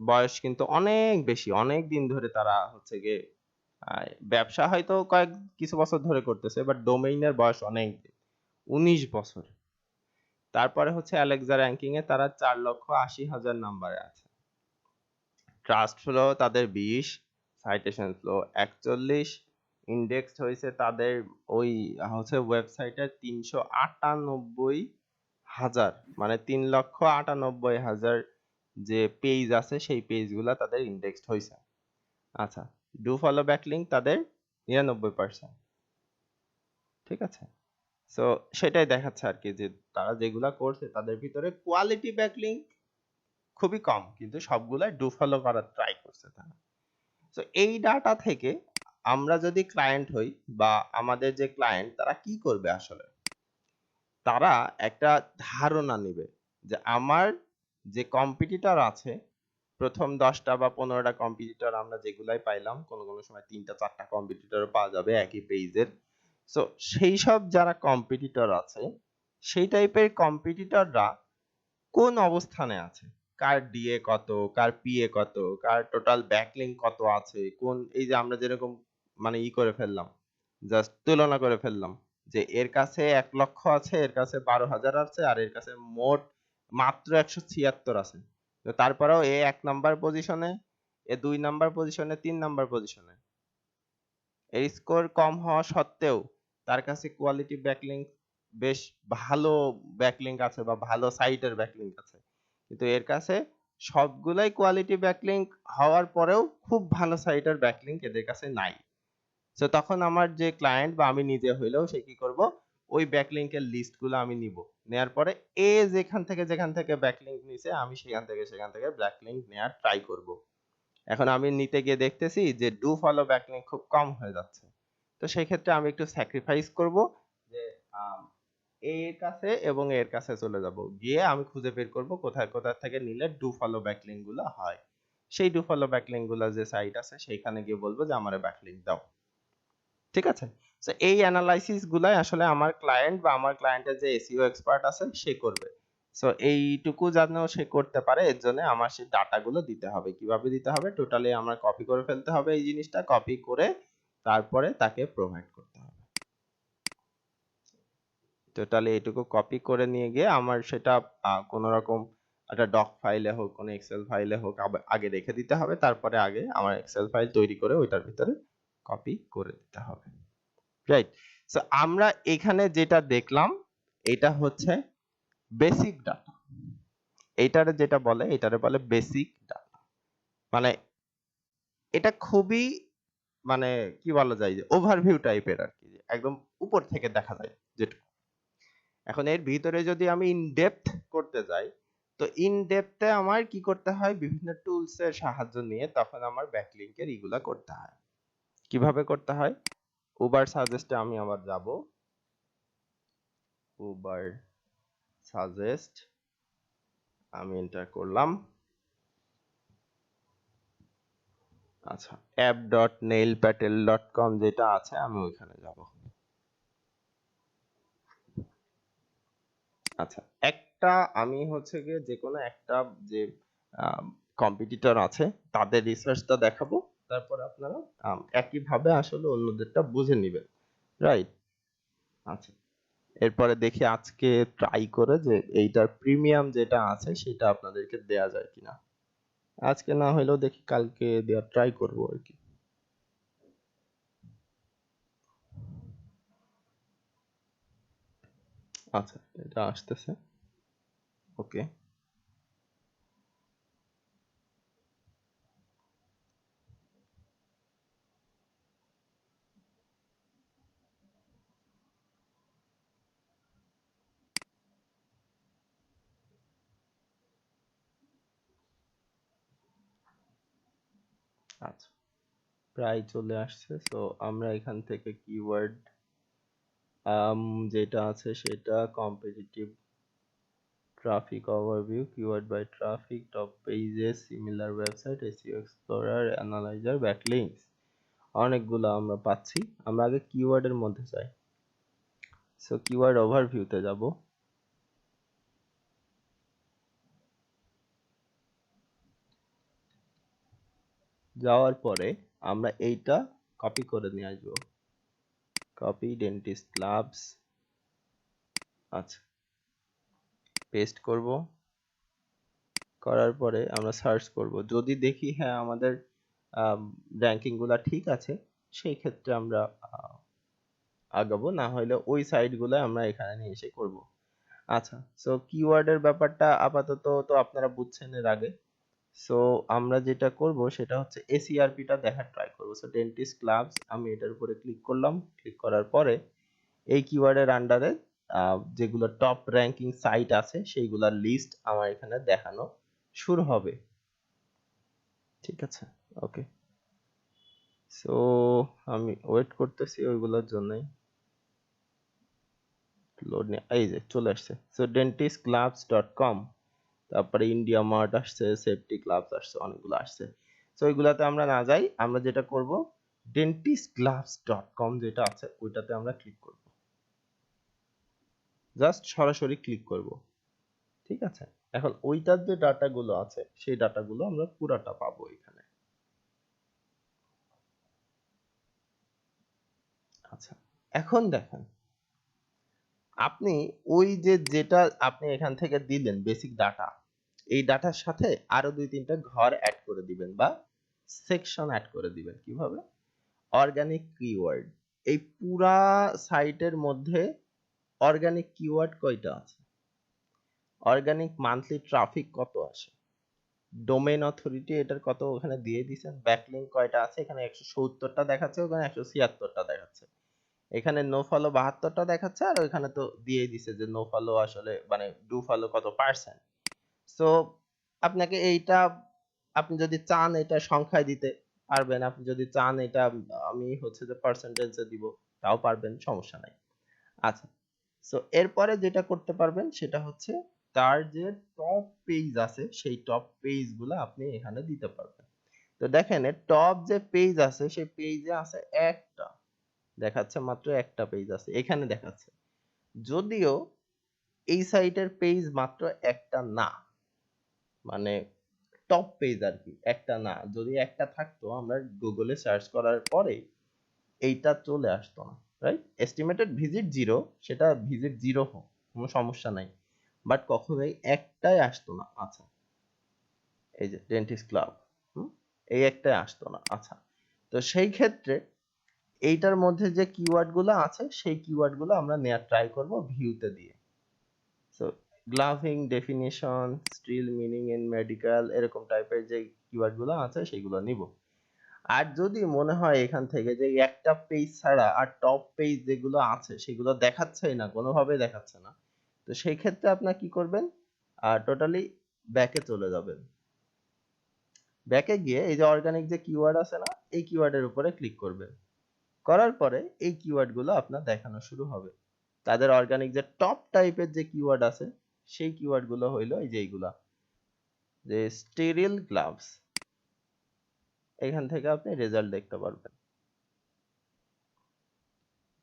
[SPEAKER 1] বয়স কিন্তু অনেক বেশি, অনেক দিন ধরে তারা হচ্ছে গিয়ে ব্যবসা হয়তো কিছু বছর ধরে করতেছে, বাট ডোমেইনের বয়স অনেক দিন, 19 বছর। তারপরে হচ্ছে অ্যালেক্সা র্যাঙ্কিং এ তারা 4,80,000 নাম্বারে আছে। ট্রাস্ট ফ্লো তাদের 20, সাইটেশন ফ্লো 41, ইন্ডেক্স হয়েছে তাদের ওই হচ্ছে ওয়েবসাইটে 398,000, মানে 3,98,000 যে পেজ আছে সেই পেজগুলা তাদের ইন্ডেক্সড হয়েছে। আচ্ছা, ডু ফলো ব্যাকলিংক তাদের 99%, ঠিক আছে? সো সেটাই দেখাচ্ছে আর কি, যে তারা যেগুলা করছে তাদের ভিতরে কোয়ালিটি ব্যাকলিংক খুবই কম, কিন্তু সবগুলাই ডু ফলো করার ট্রাই করছে তারা। সো এই ডাটা থেকে আমরা যদি ক্লায়েন্ট হই বা আমাদের যে ক্লায়েন্ট, তারা কি করবে আসলে? তারা একটা ধারণা নেবে যে আমার যে কম্পিটিটর আছে প্রথম 10টা বা 15টা কম্পিটিটর আমরা যেগুলাই পাইলাম কোনো কোনো সময় 3টা 4টা কম্পিটিটর পাওয়া যাবে একই পেজের। সো সেই সব যারা কম্পিটিটর আছে সেই টাইপের কম্পিটিটররা কোন অবস্থানে আছে, কার ডিএ কত, কার পিএ কত, কার টোটাল ব্যাকলিঙ্ক কত আছে, কোন এই যে আমরা যেরকম মানে করে ফেললাম, জাস্ট তুলনা করে ফেললাম যে এর কাছে 1 লক্ষ আছে, এর কাছে 12,000 আছে, আর এর কাছে মোট মাত্র 176 আছে। তো তারপরেও এ 1 নাম্বার পজিশনে, এ 2 নাম্বার পজিশনে, 3 নাম্বার পজিশনে, এর স্কোর কম হওয়া সত্ত্বেও তার কাছে কোয়ালিটি ব্যাকলিঙ্ক বেশ ভালো ব্যাকলিঙ্ক আছে বা ভালো সাইটের ব্যাকলিঙ্ক আছে, কিন্তু এর কাছে সবগুলাই কোয়ালিটি ব্যাকলিঙ্ক হওয়ার পরেও খুব ভালো সাইটের ব্যাকলিঙ্ক এদের কাছে নাই। তো তখন আমার যে ক্লায়েন্ট বা আমি নিজে হইলেও সে কি করব, ওই ব্যাকলিঙ্কের লিস্টগুলো আমি নিব, নেয়ার পরে এ যেখান থেকে ব্যাকলিঙ্ক নিছে আমি সেখান থেকে ব্যাকলিঙ্ক নেয়ার ট্রাই করব। এখন আমি নিতে গিয়ে দেখতেছি যে ডু ফলো ব্যাকলিঙ্ক খুব কম হয়ে যাচ্ছে, তো সেই ক্ষেত্রে আমি একটু স্যাক্রিফাইস করব যে এর কাছে এবং এর কাছে চলে যাব, গিয়ে আমি খুঁজে বের করব কোথায় কোথায় থেকে নিলে ডু ফলো ব্যাকলিঙ্ক গুলো হয়। সেই ডু ফলো ব্যাকলিঙ্ক গুলো যে সাইট আছে সেইখানে গিয়ে বলবো যে আমারে ব্যাকলিঙ্ক দাও। ঠিক আছে, তো এই অ্যানালাইসিস গুলাই আসলে আমার ক্লায়েন্ট বা আমার ক্লায়েন্টের যে এসইও এক্সপার্ট আছে সে করবে। সো এইটুকু যেন সে করতে পারে এর জন্য আমার সেই ডাটাগুলো দিতে হবে। কিভাবে দিতে হবে, টোটালি আমরা কপি করে ফেলতে হবে, এই জিনিসটা কপি করে তারপরে তাকে প্রোভাইড করতে হবে। টোটালি এইটুকু কপি করে নিয়ে গিয়ে আমার সেটা কোনো রকম একটা ডক ফাইলে হোক, কোনো এক্সেল ফাইলে হোক আগে রেখে দিতে হবে, তারপরে আগে আমার এক্সেল ফাইল তৈরি করে ওইটার ভিতরে কপি করে দিতে হবে। রাইট, সো আমরা এখানে যেটা দেখলাম এটা হচ্ছে বেসিক ডাটা। এইটারে যেটা বলে এটারে বলে বেসিক ডাটা, মানে এটা খুবই মানে কি বলা যায় যে ওভারভিউ টাইপের আর কি, একদম উপর থেকে দেখা যায় যেটা। এখন এর ভিতরে যদি আমি ইন ডেপথ করতে যাই, তো ইন ডেপথে আমার কি করতে হয়, বিভিন্ন টুলস এর সাহায্য নিয়ে তখন আমার ব্যাকলিংকের এগুলা করতে হয়। কিভাবে করতে হয়, উবার সাজেস্টে আমি আবার যাব, উবার সাজেস্ট আমি এন্টার করলাম। আচ্ছা, app.nailpatel.com যেটা আছে আমি ওইখানে যাব। আচ্ছা, একটা আমি হচ্ছে গিয়ে যে কোনো একটা যে কম্পিটিটর আছে তাদের রিসার্চটা দেখাবো, তারপর আপনারা একইভাবে আসলে অন্যদেরটা বুঝে নেবেন। রাইট, আচ্ছা, এরপরে দেখি আজকে ট্রাই করে যে এইটার প্রিমিয়াম যেটা আছে সেটা আপনাদেরকে দেয়া যায় কিনা। আজকে না হলেও দেখি কালকে দেওয়ার ট্রাই করবো আর কি। আচ্ছা, এটা আসতেছে, ওকে। আচ্ছা, প্রায় চলে আসছে। সো আমরা এখান থেকে কিওয়ার্ড যেটা আছে সেটা competitive traffic overview, keyword by traffic, top pages, similar website, SEO explorer, analyser, backlinks, অনেকগুলো আমরা পাচ্ছি। আমরা আগে কিওয়ার্ডের মধ্যে যাই। সো কিওয়ার্ড ওভারভিউতে যাব। যাওয়ার পরে আমরা এইটা কপি করে নিয়ে আসবো, কপি ডেন্টিস্ট ক্লাবস। আচ্ছা, পেস্ট করব, করার পরে আমরা সার্চ করব, যদি দেখি হ্যাঁ আমাদের র্যাঙ্কিং গুলা ঠিক আছে সেই ক্ষেত্রে আমরা আগাবো, না হলে ওই সাইট গুলো আমরা এখানে নিয়ে এসে করব। আচ্ছা, সো কিওয়ার্ডের ব্যাপারটা আপাতত তো আপনারা বুঝছেন এর আগে। সো আমরা যেটা করব সেটা হচ্ছে এসইআরপি টা দেখার ট্রাই করব। সো ডেন্টিস্ট ক্লাবস আমি এটার উপরে ক্লিক করলাম, ক্লিক করার পরে এই কিওয়ার্ডের আন্ডারে যেগুলো টপ র্যাঙ্কিং সাইট আছে সেইগুলোর লিস্ট আমার এখানে দেখানো শুরু হবে। ঠিক আছে, ওকে। সো আমি ওয়েট করতেছি ওইগুলোর জন্যই। লোড নিয়ে এই যে চলে আসছে। সো dentistgloves.com, তারপরে ইন্ডিয়া মার্ট আসছে, সেফটি গ্লাভস আসছে, অনেকগুলো আসছে। সো এগুলাতে আমরা না যাই, আমরা যেটা করব dentistgloves.com যেটা আছে ওইটাতে আমরা ক্লিক করব, জাস্ট সরাসরি ক্লিক করব। ঠিক আছে, এখন ওইটার যে ডাটাগুলো আছে সেই ডাটাগুলো আমরা পুরাটা পাবো এখানে। আচ্ছা, এখন দেখেন আপনি ওই যে যেটা আপনি এখান থেকে দিলেন বেসিক ডাটা, এই ডাটার সাথে আরো 2-3টা ঘর অ্যাড করে দিবেন বা সেকশন অ্যাড করে দিবেন। কিভাবে? Organic keyword. এই পুরা সাইটের মধ্যে অর্গানিক কিওয়ার্ড কয়টা আছে, অর্গানিক মান্থলি ট্রাফিক কত আসে, ডোমেইন অথরিটি এটার কত ওখানে দিয়ে দিয়েছেন, ব্যাকলিংক কয়টা আছে, এখানে 170টা দেখাচ্ছে, ওখানে 176টা দেখাচ্ছে, এখানে নো ফলো 72টা দেখাচ্ছে, আর ওখানে তো দিয়ে দিছে যে নো ফলো আসলে মানে ডু ফলো কত পার্সেন্ট। সো আপনাকে এইটা, আপনি যদি চান এটা সংখ্যায় দিতে পারবেন, আপনি যদি চান এটা আমি হচ্ছে যে পার্সেন্টেজে দিব তাও পারবেন, সমস্যা নাই। আচ্ছা, সো এরপরে যেটা করতে পারবেন সেটা হচ্ছে তার যে টপ পেজ আছে সেই টপ পেজগুলো আপনি এখানে দিতে পারবেন। তো দেখেন এর টপ যে পেজ আছে সেই পেজে আছে একটা, দেখাচ্ছে মাত্র একটা পেজ আছে এখানে দেখাচ্ছে, যদিও এই সাইটের পেজ মাত্র একটা না, মানে টপ পেজ আর কি, একটা না। যদি একটা থাকতো আমরা গুগলে সার্চ করার পরে এইটা চলে আসতো না, রাইট? এস্টিমেটেড ভিজিট 0, সেটা ভিজিট 0 হোক কোনো সমস্যা নাই, বাট কখনোই একটাই আসতো না। আচ্ছা, এই যে ডেন্টিস্ট ক্লাব, এই একটাই আসতো না। আচ্ছা, তো সেই ক্ষেত্রে এইটার মধ্যে যে কিওয়ার্ড গুলো আছে সেই কিওয়ার্ড গুলো আমরা নেওয়ার ট্রাই করব ভিউতে দিয়ে। So gloving definition, still meaning in medical, এরকম টাইপের যে কিওয়ার্ড গুলো আছে সেগুলো নিব। আর যদি মনে হয় এখান থেকে যে একটা পেজ ছাড়া আর টপ পেজ যেগুলো আছে সেগুলো দেখাচ্ছেই না, কোনোভাবে দেখাচ্ছে না, তো সেই ক্ষেত্রে আপনার কি করবেন, টোটালি ব্যাকে চলে যাবেন। ব্যাকে গিয়ে এই যে অর্গানিক যে কিওয়ার্ড আছে না, এই কিওয়ার্ডের উপরে ক্লিক করবেন। করার পরে এই কিওয়ার্ড গুলো আপনার দেখানো শুরু হবে। তাদের অর্গানিক যে টপ টাইপের যে কিওয়ার্ড আছে সেই কিওয়ার্ড গুলো হইলো এই যে এইগুলা, যে স্টেরিল গ্লাভস, এখান থেকে আপনি রেজাল্ট দেখতে পারবেন।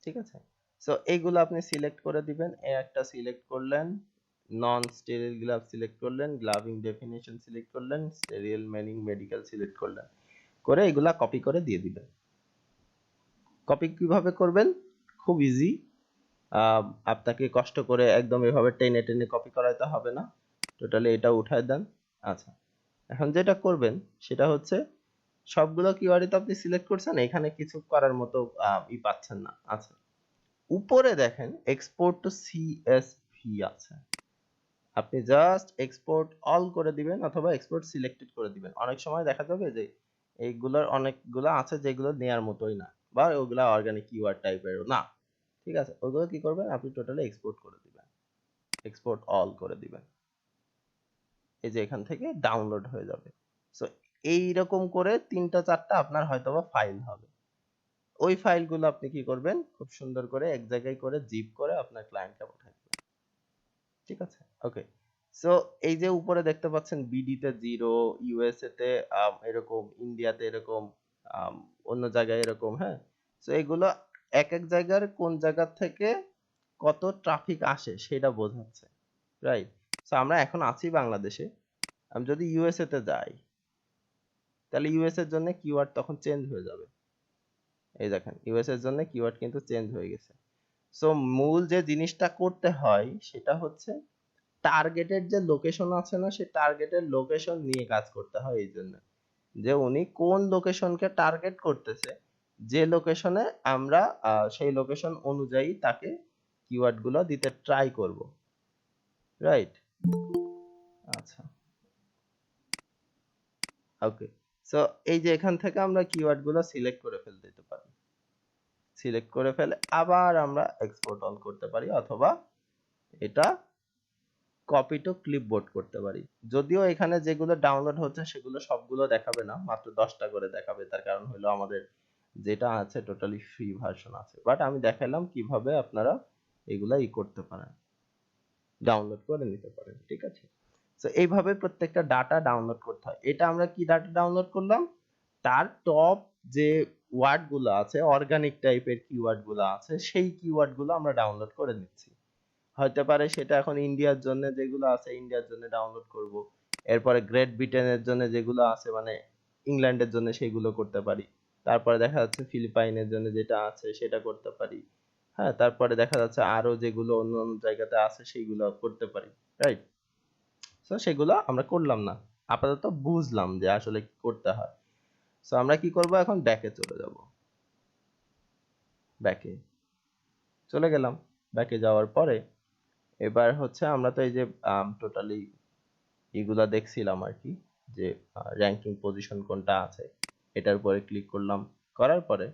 [SPEAKER 1] ঠিক আছে, সো এইগুলো আপনি সিলেক্ট করে দিবেন। এই একটা সিলেক্ট করলেন, নন স্টেরিল গ্লাভ সিলেক্ট করলেন, গ্লাভিং ডেফিনিশন সিলেক্ট করলেন, স্টেরিল মিনিং মেডিকেল সিলেক্ট করলেন, করে এগুলা কপি করে দিয়ে দিবেন। কপি কিভাবে করবেন? খুব ইজি, আপনাকে কষ্ট করে একদম এভাবে টেনে টেনে কপি করাইতে হবে না, টোটালি এটা উঠায় দেন। আচ্ছা, এখন যেটা করবেন সেটা হচ্ছে সবগুলো কিওয়ার্ডই তো আপনি সিলেক্ট করছেন, এখানে কিছু করার মতো পাচ্ছেন না। আচ্ছা, উপরে দেখেন এক্সপোর্ট টু সিএসভি আছে, আপনি জাস্ট এক্সপোর্ট অল করে দিবেন অথবা এক্সপোর্ট সিলেক্টেড করে দিবেন। অনেক সময় দেখা যাবে যে এইগুলোর অনেকগুলো আছে যেগুলো নেয়ার মতোই না, বা ওগুলা অর্গানিক কিওয়ার্ড টাইপেরও না। ঠিক আছে, ওগুলো কি করবেন, আপনি টোটালি এক্সপোর্ট করে দিবেন, এক্সপোর্ট অল করে দিবেন, এই যে এখান থেকে ডাউনলোড হয়ে যাবে। সো এইরকম করে 3টা-4টা আপনার হয়তোবা ফাইল হবে। ওই ফাইলগুলো আপনি কি করবেন, খুব সুন্দর করে এক জায়গায় করে জিপ করে আপনার ক্লায়েন্টকে পাঠাই দিবেন। ঠিক আছে, ওকে। সো এই যে উপরে দেখতে পাচ্ছেন বিডি তে 0, ইউএসএ তে এরকম, ইন্ডিয়াতে এরকম, অন্য জায়গায় এরকম, হ্যাঁ। সো এগুলো এক এক জায়গার কোন জায়গা থেকে কত ট্রাফিক আসে সেটা বোঝাচ্ছে, রাইট? সো আমরা এখন আছি বাংলাদেশে, আমি যদি ইউএসএ তে যাই তাহলে ইউএস এর জন্য কিওয়ার্ড তখন চেঞ্জ হয়ে যাবে। এই দেখেন ইউএস এর জন্য কিওয়ার্ড কিন্তু চেঞ্জ হয়ে গেছে। সো মূল যে জিনিসটা করতে হয় সেটা হচ্ছে টার্গেটের যে লোকেশন আছে না, সেই টার্গেটের লোকেশন নিয়ে কাজ করতে হয়। এই জন্য যে উনি কোন লোকেশনকে টার্গেট করতেছে, যে লোকেশনে আমরা সেই লোকেশন অনুযায়ী তাকে কিওয়ার্ড গুলো দিতে ট্রাই করব, রাইট? আচ্ছা, ওকে। সো এই যে এখান থেকে আমরা কিওয়ার্ড গুলো সিলেক্ট করে ফেলতে পারি, সিলেক্ট করে ফেলে আবার আমরা এক্সপোর্ট অল করতে পারি, অথবা এটা কপি টু ক্লিপবোর্ড করতে পারি। যদিও এখানে যেগুলো ডাউনলোড হচ্ছে সেগুলো সবগুলো দেখাবে না, মাত্র 10টা করে দেখাবে, তার কারণ হলো আমাদের যেটা আছে টোটালি ফ্রি ভার্সন আছে। বাট আমি দেখালাম কিভাবে আপনারা এগুলা করতে পারেন, ডাউনলোড করে নিতে পারেন। ঠিক আছে, তো এইভাবে প্রত্যেকটা ডাটা ডাউনলোড করতে হয়। এটা আমরা কি ডাটা ডাউনলোড করলাম, তার টপ যে ওয়ার্ড গুলো আছে, অর্গানিক টাইপের কিওয়ার্ড গুলো আছে, সেই কিওয়ার্ড গুলো আমরা ডাউনলোড করে নিচ্ছি। হতে পারে সেটা এখন ইন্ডিয়ার জন্য যেগুলো আছে ইন্ডিয়ার জন্য ডাউনলোড করব, এরপরে গ্রেট ব্রিটেনের জন্য যেগুলো আছে মানে ইংল্যান্ডের জন্য সেগুলো করতে পারি, তারপরে দেখা যাচ্ছে ফিলিপাইনের জন্য যেটা আছে সেটা করতে পারি। হ্যাঁ, তারপরে দেখা যাচ্ছে আরো যেগুলো অন্য অন্য জায়গাতে আছে সেইগুলো করতে পারি, রাইট? সো সেগুলো আমরা করলাম না, আপাতত বুঝলাম যে আসলে কি করতে হয়। সো আমরা কি করব, এখন ব্যাকে চলে যাব। ব্যাকে চলে গেলাম। ব্যাকে যাওয়ার পরে এবার হচ্ছে আমরা তো এই যে টোটালি এগুলা দেখছিলাম আর কি, যে র্যাঙ্কিং পজিশন কোনটা আছে, এটার উপরে ক্লিক করলাম। করার পরে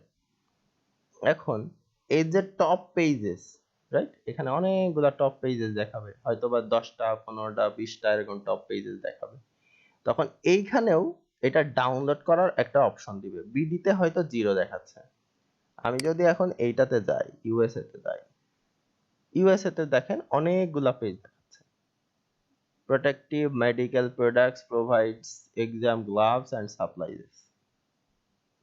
[SPEAKER 1] এখন এই যে টপ পেজেস, রাইট, এখানে অনেকগুলা টপ পেজেস দেখাবে, হয়তো বা 10টা 15টা 20টা এরকম টপ পেজেস দেখাবে। তখন এইখানেও এটা ডাউনলোড করার একটা অপশন দিবে। বিডিতে হয়তো 0 দেখাচ্ছে। আমি যদি এখন এইটাতে যাই, ইউএসএ তে যাই, ইউএসএ তে দেখেন অনেকগুলা পেজ দেখাচ্ছে। Protective medical products provides exam gloves and supplies।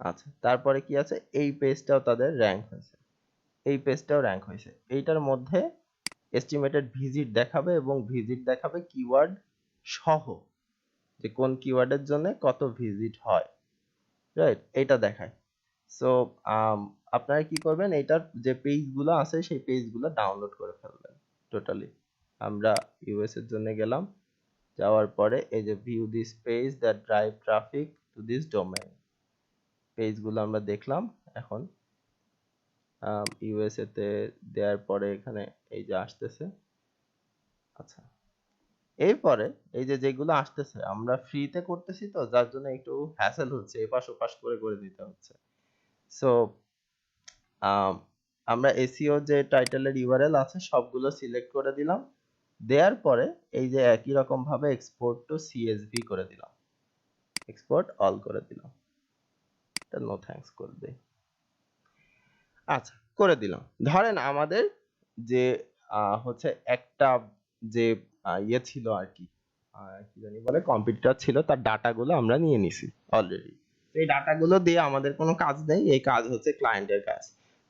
[SPEAKER 1] আচ্ছা, তারপরে কি আছে, এই পেজটাও তাদের র‍্যাঙ্ক হয়েছে, এই পেজটাও র‍্যাঙ্ক হয়েছে। এইটার মধ্যে এস্টিমেটেড ভিজিট দেখাবে এবং ভিজিট দেখাবে কিওয়ার্ড সহ, যে কোন কিওয়ার্ডের জন্য কত ভিজিট হয়, রাইট, এটা দেখায়। সো আপনারা কি করবেন, এটার যে পেজগুলো আছে সেই পেজগুলো ডাউনলোড করে ফেলবেন টোটালি। আমরা ইউএস এর জন্য গেলাম, যাওয়ার পরে এই যে view this page that drive traffic to this domain, পেজগুলো আমরা দেখলাম। এখন ইউএসএ তে দেওয়ার পরে এখানে এই যে আসতেছে। আচ্ছা, এরপরে এই যে যেগুলো আসতেছে আমরা ফ্রিতে করতেছি, তো যার জন্য একটু হ্যাসেল হচ্ছে, এপাশ ওপাশ করে করে দিতে হচ্ছে। সো আমরা এসইও যে টাইটেলের ইউআরএল আছে সবগুলো সিলেক্ট করে দিলাম। দেওয়ার পরে এই যে একই রকম ভাবে এক্সপোর্ট টু সিএসভি করে দিলাম, এক্সপোর্ট অল করে দিলাম। এটা নো থ্যাঙ্কস করে দেই। আচ্ছা, করে দিলাম। ধরেন আমাদের যে হচ্ছে একটা যে ইয়ে ছিল আর কি, কি জানি বলে, কম্পিউটার ছিল, তার ডাটাগুলো আমরা নিয়ে নিছি অলরেডি। এই ডাটাগুলো দিয়ে আমাদের কোনো কাজ নেই, এই কাজ হচ্ছে ক্লায়েন্টের কাজ।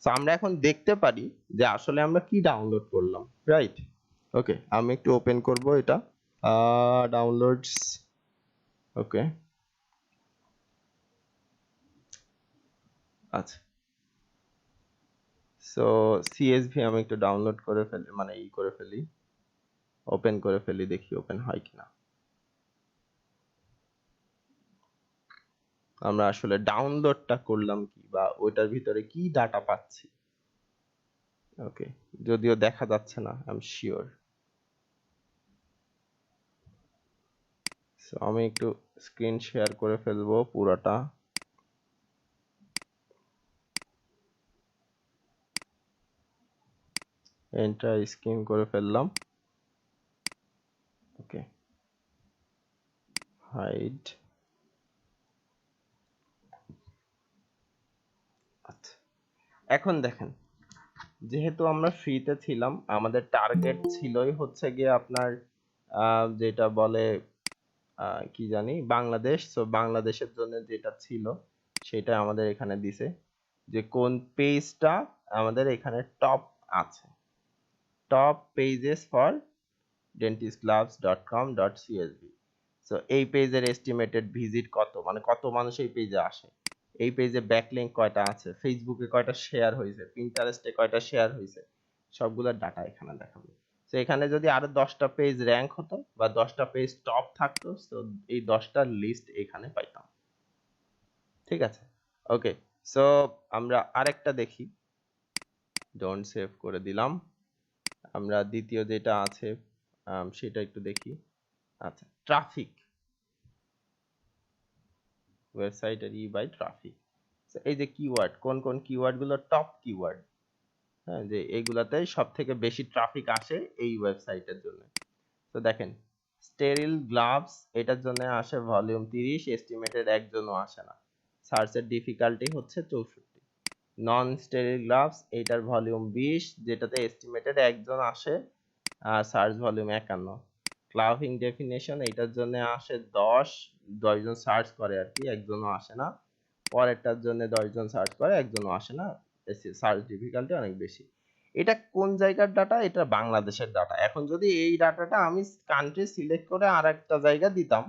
[SPEAKER 1] সো আমরা এখন দেখতে পারি যে আসলে আমরা কি ডাউনলোড করলাম, রাইট? ওকে, আমি একটু ওপেন করব এটা, ডাউনলোডস। ওকে, আচ্ছা, সো সিএসভি আমি একটু ডাউনলোড করে ফেলি, মানে করে ফেলি, ওপেন করে ফেলি, দেখি ওপেন হয় কিনা। আমরা আসলে ডাউনলোডটা করলাম কি, বা ওইটার ভিতরে কি ডাটা পাচ্ছি। ওকে, যদিও দেখা যাচ্ছে না, আই এম শিওর। সো আমি একটু স্ক্রিন শেয়ার করে ফেলবো পুরোটা। এন্টার স্ক্রিন করে ফেললাম। ওকে, হাইড। আচ্ছা, এখন দেখেন, যেহেতু আমরা ফ্রিতে ছিলাম, আমাদের টার্গেট ছিলই হচ্ছে গিয়ে আপনার যেটা বলে কি জানি বাংলাদেশ। সো বাংলাদেশের জন্য যেটা ছিল সেটা আমাদের এখানে দিছে, যে কোন পেজটা আমাদের এখানে টপ আছে, top pages for dentistgloves.com.csv। So এই পেজের এস্টিমেটেড ভিজিট কত, মানে কত মানুষ এই পেজে আসে, এই পেজে ব্যাকলিংক কয়টা আছে, ফেসবুকে কয়টা শেয়ার হয়েছে, পিন্টারেস্টে কয়টা শেয়ার হয়েছে, সবগুলোর ডাটা এখানে দেখাবে। তো এখানে যদি আরো 10টা পেজ র‍্যাঙ্ক হতো বা 10টা পেজ টপ থাকতো, তো এই 10টার লিস্ট এখানে পাইতাম। ঠিক আছে, ওকে। সো আমরা আরেকটা দেখি, ডোন্ট সেভ করে দিলাম। আমরা দ্বিতীয় যেটা আছে সেটা একটু দেখি। আচ্ছা, ট্রাফিক, ওয়েবসাইটের বাই ট্রাফিক। এই যে কিওয়ার্ড, কোন কোন কিওয়ার্ড গুলো টপ কিওয়ার্ড, হ্যাঁ, যে এইগুলাতে সব থেকে বেশি ট্রাফিক আসে এই ওয়েবসাইটের জন্য। তো দেখেন, স্টেরিল গ্লাভস এটার জন্য আসে ভলিউম 30, এস্টিমেটেড একজনও আসে না। সার্চের ডিফিকাল্টি হচ্ছে 64। নন স্টেরিল গ্লাভস এটার ভলিউম 20, যেটাতে এস্টিমেটেড একজন আসে, আর সার্চ ভলিউম 51। ক্লাউফিং ডেফিনেশন এটার জন্য আসে 10 জন সার্চ করে আর কি, একজনও আসে না। পরেরটার জন্য 10 জন সার্চ করে, একজনও আসে না, সার্চ ডিফিকাল্টি অনেক বেশি। এটা কোন জায়গার ডাটা? এটা বাংলাদেশের ডাটা। এখন যদি এই ডাটাটা আমি কান্ট্রি সিলেক্ট করে আরেকটা জায়গা দিতাম,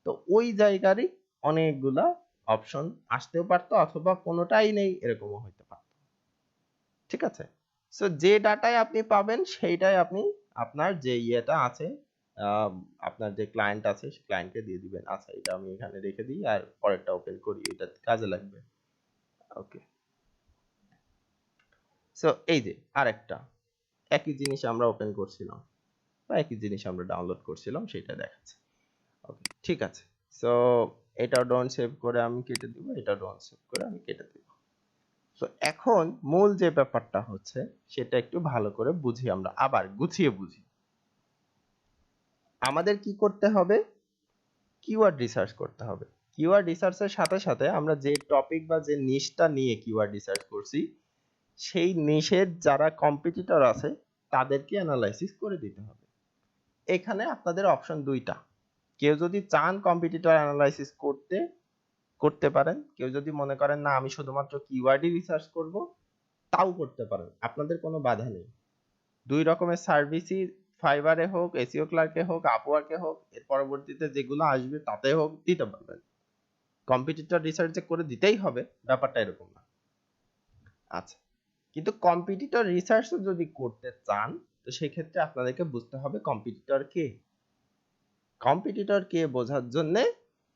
[SPEAKER 1] তো ওই জায়গারই অনেকগুলা অপশন আসতেও পারতো, অথবা কোনোটাই নেই এরকমও হতে পারতো। ঠিক আছে, সো যে ডাটায় আপনি পাবেন সেইটাই আপনি আপনার যে ইয়েটা আছে, আপনার যে ক্লায়েন্ট আছে সেই ক্লায়েন্টকে দিয়ে দিবেন। আচ্ছা, এটা আমি এখানে রেখে দিই আর পরেরটা ওপেন করি, এটা কাজে লাগবে। ওকে, সো এই যে আরেকটা একই জিনিস আমরা ওপেন করছিলাম বা একই জিনিস আমরা ডাউনলোড করছিলাম, সেটা দেখাচ্ছে। ওকে, ঠিক আছে, সো এটাও ডোন্ট সেভ করে আমি কেটে দিব, এটা ডোন্ট সেভ করে আমি কেটে দিব। সো এখন মূল যে ব্যাপারটা হচ্ছে সেটা একটু ভালো করে বুঝি, আমরা আবার গুছিয়ে বুঝি। আমাদের কি করতে হবে? কিওয়ার্ড রিসার্চ করতে হবে। কিওয়ার্ড রিসার্চের সাথে সাথে আমরা যে টপিক বা যে নিশটা নিয়ে কিওয়ার্ড রিসার্চ করছি, সেই নিশের যারা কম্পিটিটর আছে তাদেরকে অ্যানালাইসিস করে দিতে হবে। এখানে আপনাদের অপশন দুইটা, কেউ যদি চান কম্পিটিটর অ্যানালাইসিস করতে পারেন, কেউ যদি মনে করেন না আমি শুধুমাত্র কিওয়ার্ডই রিসার্চ করব, তাও করতে পারেন, আপনাদের কোনো বাধা নেই। দুই রকমের সার্ভিসই, ফাইবারে হোক, এসইও ক্লার্কে হোক, আপওয়ার্কে হোক, এর পরবর্তীতে যেগুলো আসবে তাতে হোক দিতে পারবেন। কম্পিটিটর রিসার্চ যে করে দিতেই হবে ব্যাপারটা এরকম না। আচ্ছা, কিন্তু কম্পিটিটর রিসার্চ যদি করতে চান, তো সেই ক্ষেত্রে আপনাদেরকে বুঝতে হবে কম্পিটিটর কে। কম্পিটিটর কে বোঝার জন্য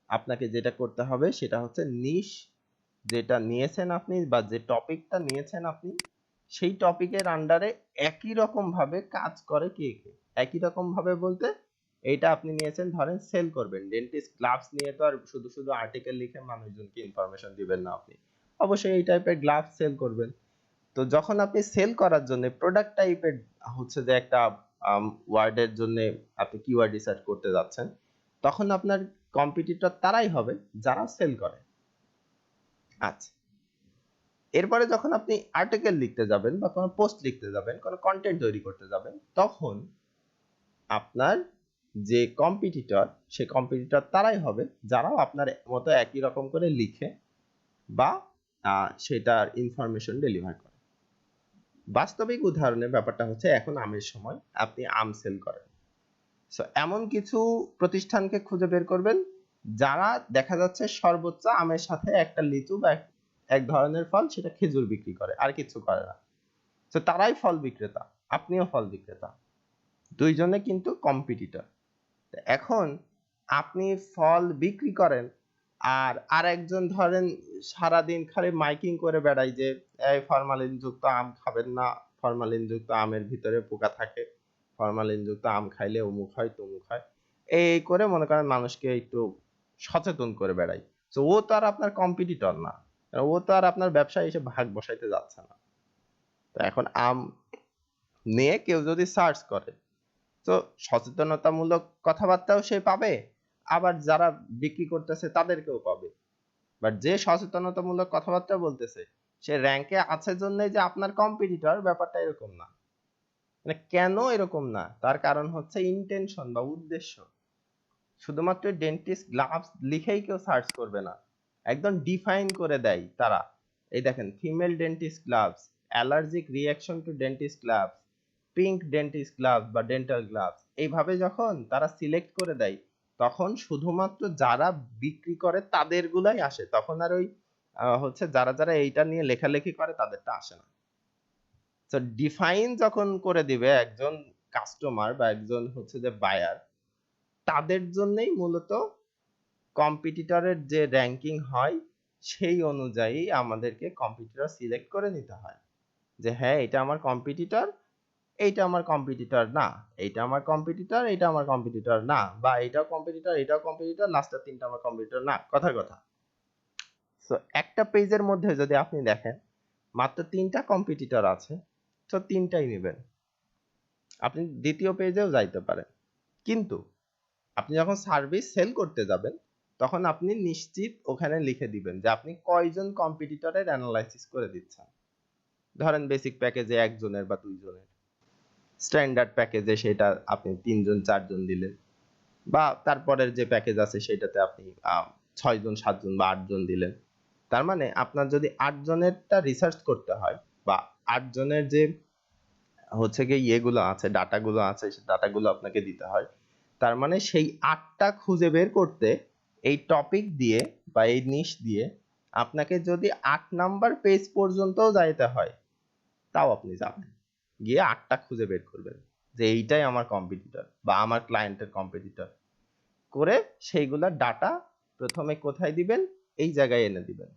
[SPEAKER 1] আপনাকে যেটা করতে হবে সেটা হচ্ছে নিশ যেটা নিয়েছেন আপনি, বা যে টপিকটা নিয়েছেন আপনি, সেই টপিকের আন্ডারে একই রকম ভাবে কাজ করে কে কে। একই রকম ভাবে বলতে, এইটা আপনি নিয়েছেন, ধরেন সেল করবেন ডেন্টিস্ট গ্লাভস নিয়ে, তো আর শুধু শুধু আর্টিকেল লিখে মানুষজনকে ইনফরমেশন দিবেন না আপনি, অবশ্যই এই টাইপের গ্লাভস সেল করবেন। তো যখন আপনি সেল করার জন্য প্রোডাক্ট টাইপের হচ্ছে যে একটা ওয়ার্ডের জন্য আপনি কিওয়ার্ড রিসার্চ করতে যাচ্ছেন, তখন আপনার কম্পিটিটর তারাই হবে যারা সেল করে। আচ্ছা, এরপরে যখন আপনি আর্টিকেল লিখতে যাবেন বা কোনো পোস্ট লিখতে যাবেন, কোনো কন্টেন্ট তৈরি করতে যাবেন, তখন আপনার যে কম্পিটিটর, সে কম্পিটিটর তারাই হবে যারা আপনার মতো একই রকম করে লিখে বা সেটার ইনফরমেশন ডেলিভার করে। বাস্তবিক উদাহরণের ব্যাপারটা হচ্ছে, এখন আমের সময়, আপনি আম সেল করেন, সো এমন কিছু প্রতিষ্ঠানকে খুঁজে বের করবেন যারা দেখা যাচ্ছে সর্বোচ্চ আমের সাথে একটা লিচু বা এক ধরনের ফল, সেটা খেজুর বিক্রি করে, আর কিছু করে না। তো তারাই ফল বিক্রেতা, আপনিও ফল বিক্রেতা, দুইজনে কিন্তু কম্পিটিটর। এখন আপনি ফল বিক্রি করেন, আর আরেকজন ধরেন সারাদিন খালি মাইকিং করে বেড়ায় যে এই ফরমালিন যুক্ত আম খাবেন না, ফরমালিন যুক্ত আমের ভিতরে পোকা থাকে, ফরমালিন যুক্ত আম খাইলে অমুক হয় তমুক হয়, এই করে মনে করেন মানুষকে একটু সচেতন করে বেড়ায়। তো ও তো আর আপনার কম্পিটিটর না, ও তো আর আপনার ব্যবসায় এসে ভাগ বসাইতে যাচ্ছে না। তো এখন আম নিয়ে কেউ যদি সার্চ করে, তো সচেতনতামূলক কথাবার্তাও সে পাবে, আবার যারা বিক্রি করতেছে তাদেরকেও পাবে। বাট যে সচেতনতামূলক কথাবার্তা বলতেছে, সে র‍্যাঙ্কে আছে জন্যই যে আপনার কম্পিটিটর, ব্যাপারটা এরকম না। মানে কেন এরকম না, তার কারণ হচ্ছে ইন্টেনশন বা উদ্দেশ্য। শুধুমাত্র ডেন্টিস্ট গ্লাভস লিখেই কেউ সার্চ করবে না, একদম ডিফাইন করে দেয় তারা। এই দেখেন, female dentist gloves, allergic reaction to dentist gloves, pink dentist gloves বা ডেন্টাল গ্লাভস, এইভাবে যখন তারা সিলেক্ট করে দেয়, তখন শুধুমাত্র যারা বিক্রি করে তাদের গুলাই আসে, তখন আর ওই হচ্ছে যারা যারা এইটা নিয়ে লেখালেখি করে তাদেরটা আসে না। তো ডিফাইন যখন করে দিবে একজন কাস্টমার বা একজন হচ্ছে যে বায়ার, তাদের জন্যই মূলত কম্পিটিটরের যে র‍্যাঙ্কিং হয়, সেই অনুযায়ী আমাদেরকে কম্পিটিটর সিলেক্ট করে নিতে হয় যে হ্যাঁ, এটা আমার কম্পিটিটর, এইটা আমার কম্পিটিটর না, এইটা আমার কম্পিটিটর, এইটা আমার কম্পিটিটর না, বা এইটাও কম্পিটিটর, এটাও কম্পিটিটর, লাস্টের তিনটা আমার কম্পিটিটর না, কথার কথা। সো একটা পেজের মধ্যে যদি আপনি দেখেন মাত্র 3টা কম্পিটিটর আছে, তো 3টাই নেবেন, আপনি দ্বিতীয় পেজেও যাইতে পারেন। কিন্তু আপনি যখন সার্ভিস সেল করতে যাবেন, তখন আপনি নিশ্চিত ওখানে লিখে দিবেন যে আপনি কয়জন কম্পিটিটরের অ্যানালাইসিস করে দিচ্ছেন। ধরেন বেসিক প্যাকেজে একজনের বা দুইজনের, স্ট্যান্ডার্ড প্যাকেজে সেটা আপনি 3 জন 4 জন দিলেন, বা তারপরের যে প্যাকেজ আছে সেটাতে আপনি 6 জন 7 জন বা 8 জন দিলেন। তার মানে আপনার যদি 8 জনেরটা রিসার্চ করতে হয় বা 8 জনের যে হচ্ছে গিয়ে ইয়েগুলো আছে, ডাটাগুলো আছে, সেই ডাটাগুলো আপনাকে দিতে হয়। তার মানে সেই 8টা খুঁজে বের করতে এই টপিক দিয়ে বা এই নিশ দিয়ে আপনাকে যদি 8 নাম্বার পেজ পর্যন্তও যাইতে হয়, তাও আপনি যাবেন, গিয়ে 8টা খুঁজে বের করবেন যে এইটাই আমার কম্পিটিটর বা আমার ক্লায়েন্টের কম্পিটিটর, করে সেইগুলার ডাটা প্রথমে কোথায় দিবেন, এই জায়গায় এনে দিবেন।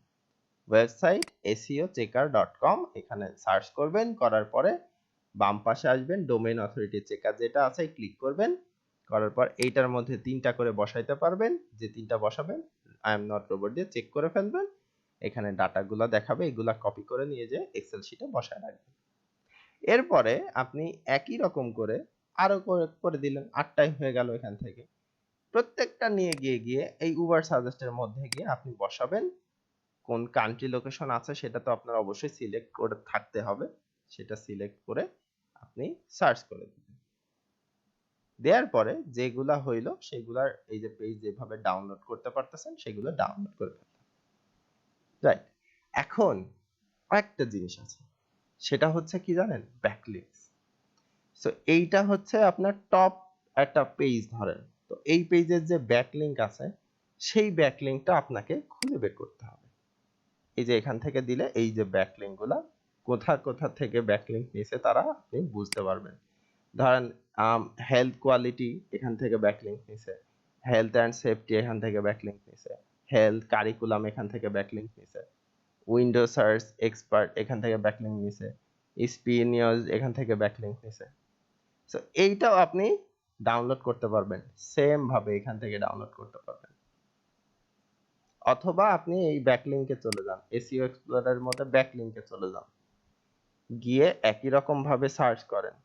[SPEAKER 1] ওয়েবসাইট seochecker.com, এখানে সার্চ করবেন, করার পরে বাম পাশে আসবেন, ডোমেইন অথরিটি চেকার যেটা আছে ক্লিক করবেন, করার পর এইটার মধ্যে 3টা করে বসাইতে পারবেন, যে 3টা বসাবেন আই এম নট রোবট দিয়ে চেক করে ফেলবেন। এখানে ডাটাগুলো দেখাবে, এগুলা কপি করে নিয়ে যে এক্সেল শিটে বসায় রাখবেন। এরপরে আপনি একই রকম করে আরো করে দিলেন, 8টাই হয়ে গেল। এখান থেকে প্রত্যেকটা নিয়ে গিয়ে এই উবার সাজেস্টের মধ্যে গিয়ে আপনি বসাবেন। কোন কান্ট্রি লোকেশন আছে সেটা তো আপনার অবশ্যই সিলেক্ট করে থাকতে হবে, সেটা সিলেক্ট করে আপনি সার্চ করে দিবেন। দেওয়ার পরে যেগুলা হইলো সেগুলার এই যে পেজ যেভাবে ডাউনলোড করতে পারতেছেন সেগুলো ডাউনলোড করে ফেলতে, রাইট। এখন আরেকটা জিনিস আছে, সেটা হচ্ছে কি জানেন, ব্যাকলিংকস। সো এইটা হচ্ছে আপনার টপ একটা পেজ ধরেন, তো এই পেজের যে ব্যাকলিংক আছে সেই ব্যাকলিংকটা আপনাকে খুঁজে বের করতে হবে। এই যে এখান থেকে দিলে এই যে ব্যাকলিংক গুলা কোথা থেকে ব্যাকলিংক নিয়েছে তারা আপনি বুঝতে পারবেন। ধরেন হেলথ কোয়ালিটি এখান থেকে ব্যাকলিংক নিছে, হেলথ অ্যান্ড সেফটি এখান থেকে ব্যাকলিংক নিছে, হেলথ কারিকুলাম এখান থেকে ব্যাকলিংক নিছে, উইন্ডো সার্চ এক্সপার্ট এখান থেকে ব্যাকলিংক নিছে, স্পি নিউজ এখান থেকে ব্যাকলিংক নিছে। সো এইটাও আপনি ডাউনলোড করতে পারবেন, সেম ভাবে এখান থেকে ডাউনলোড করতে পারবেন। অথবা আপনি এই ব্যাকলিংকে চলে যান, এসইও এক্সপ্লোরারের মধ্যে ব্যাকলিংকে চলে যান, গিয়ে একই রকম ভাবে সার্চ করেন।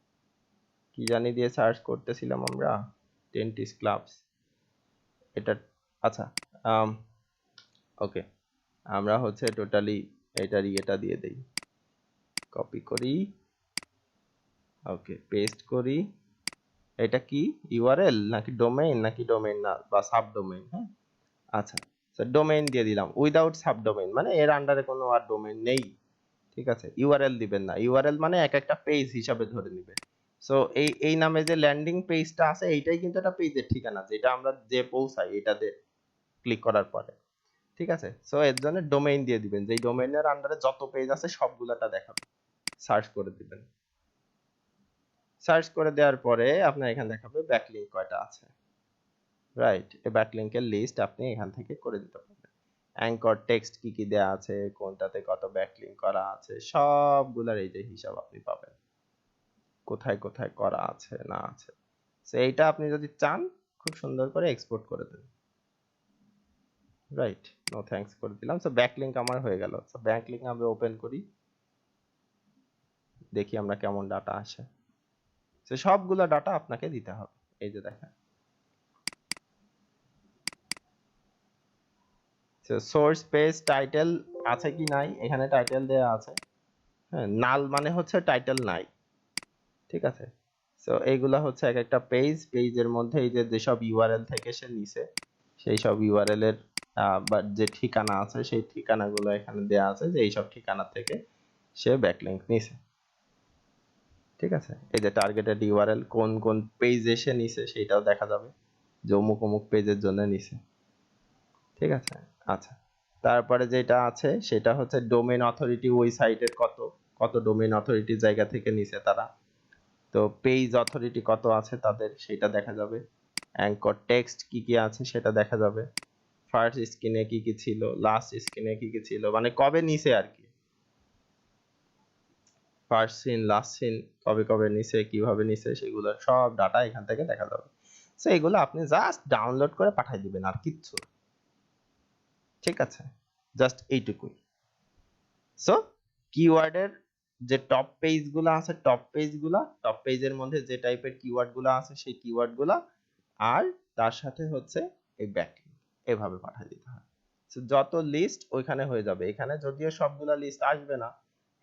[SPEAKER 1] কি জানি দিয়ে সার্চ করতেছিলাম আমরা, ডেন্টিস্ট ক্লাবস, এটা আচ্ছা, ওকে, আমরা হচ্ছে টোটালি এটার ইয়েটা দিয়ে দেই, কপি করি, ওকে পেস্ট করি। এটা কি ইউআরএল নাকি ডোমেইন, নাকি ডোমেইন না বা সাবডোমেইন? হ্যাঁ, আচ্ছা, স্যার ডোমেইন দিয়ে দিলাম, উইদাউট সাবডোমেইন মানে এর আন্ডারে কোনো আর ডোমেইন নেই। ঠিক আছে, ইউআরএল দিবেন না, ইউআরএল মানে এক একটা পেজ হিসাবে ধরে নিবে। সো এই নামে যে ল্যান্ডিং পেজটা আছে এইটাই কিন্তু একটা পেজের ঠিকানা, যেটা আমরা যে পৌঁছাই এটাতে ক্লিক করার পরে। ঠিক আছে, সো এর জন্য ডোমেইন দিয়ে দিবেন, যে ডোমেইনের আন্ডারে যত পেজ আছে সবগুলাটা দেখাবে, সার্চ করে দিবেন। সার্চ করে দেওয়ার পরে আপনার এখানে দেখাবে ব্যাকলিংক কয়টা আছে, রাইট। এই ব্যাকলিংকের লিস্ট আপনি এখান থেকে করে দিতে পারবেন। অ্যাঙ্কর টেক্সট কি কি দেয়া আছে, কোনটাতে কত ব্যাকলিংক করা আছে, সবগুলোর এই যে হিসাব আপনি পাবেন, কোথায় কোথায় করা আছে না আছে। সো এইটা আপনি যদি চান খুব সুন্দর করে এক্সপোর্ট করে দেন, রাইট। নো থ্যাঙ্কস করে দিলাম। সো ব্যাকলিংক আমার হয়ে গেল। সো ব্যাকলিংক আমি ওপেন করি, দেখি আমরা কেমন ডাটা আসে। সো সবগুলো ডাটা আপনাকে দিতে হবে, এই যে দেখেন। সোর্স পেজ টাইটেল আছে কি নাই, এখানে টাইটেল দেয়া আছে, হ্যাঁ, নাল মানে হচ্ছে টাইটেল নাই। ঠিক আছে, সো এইগুলা হচ্ছে এক একটা পেজের মধ্যে এই যে যেসব ইউআরএল থেকে সে নিছে সেই সব ইউআরএল এর বা যে ঠিকানা আছে সেই ঠিকানাগুলো এখানে দেয়া আছে, যে এইসব ঠিকানা থেকে সে ব্যাকলিংক নিছে। ঠিক আছে, এই যে টার্গেটেড ইউআরএল কোন কোন পেজে সে নিছে সেটাও দেখা যাবে, যে অমুক অমুক পেজের জন্য নিছে। ঠিক আছে, আচ্ছা, তারপরে যেটা আছে সেটা হচ্ছে ডোমেইন অথরিটি, ওই সাইটের কত কত ডোমেইন অথরিটি জায়গা থেকে নিছে তারা, তো পেজ অথরিটি কত আছে তাদের সেটা দেখা যাবে, অ্যাঙ্কর টেক্সট কি কি আছে সেটা দেখা যাবে, ফার্স্ট স্ক্রিনে কি কি ছিল, লাস্ট স্ক্রিনে কি কি ছিল, মানে কবে নিছে আর কি, ফার্স্ট সিন লাস্ট সিন কবে কবে নিছে কিভাবে নিছে সেগুলোর সব ডাটা এখান থেকে দেখা যাবে। সো এগুলো আপনি জাস্ট ডাউনলোড করে পাঠিয়ে দিবেন, আর কিচ্ছু। ঠিক আছে, জাস্ট এইটুকুই। সো কিওয়ার্ডের যে টপ পেজগুলো আছে, টপ পেজের মধ্যে যে টাইপের কিওয়ার্ডগুলো আছে সেই কিওয়ার্ডগুলো, আর তার সাথে হচ্ছে এই ব্যাকলিংক, এভাবে পাঠিয়ে দিতে হয়। So, যত লিস্ট ওইখানে হয়ে যাবে। এখানে যদিও সবগুলা লিস্ট আসবে না,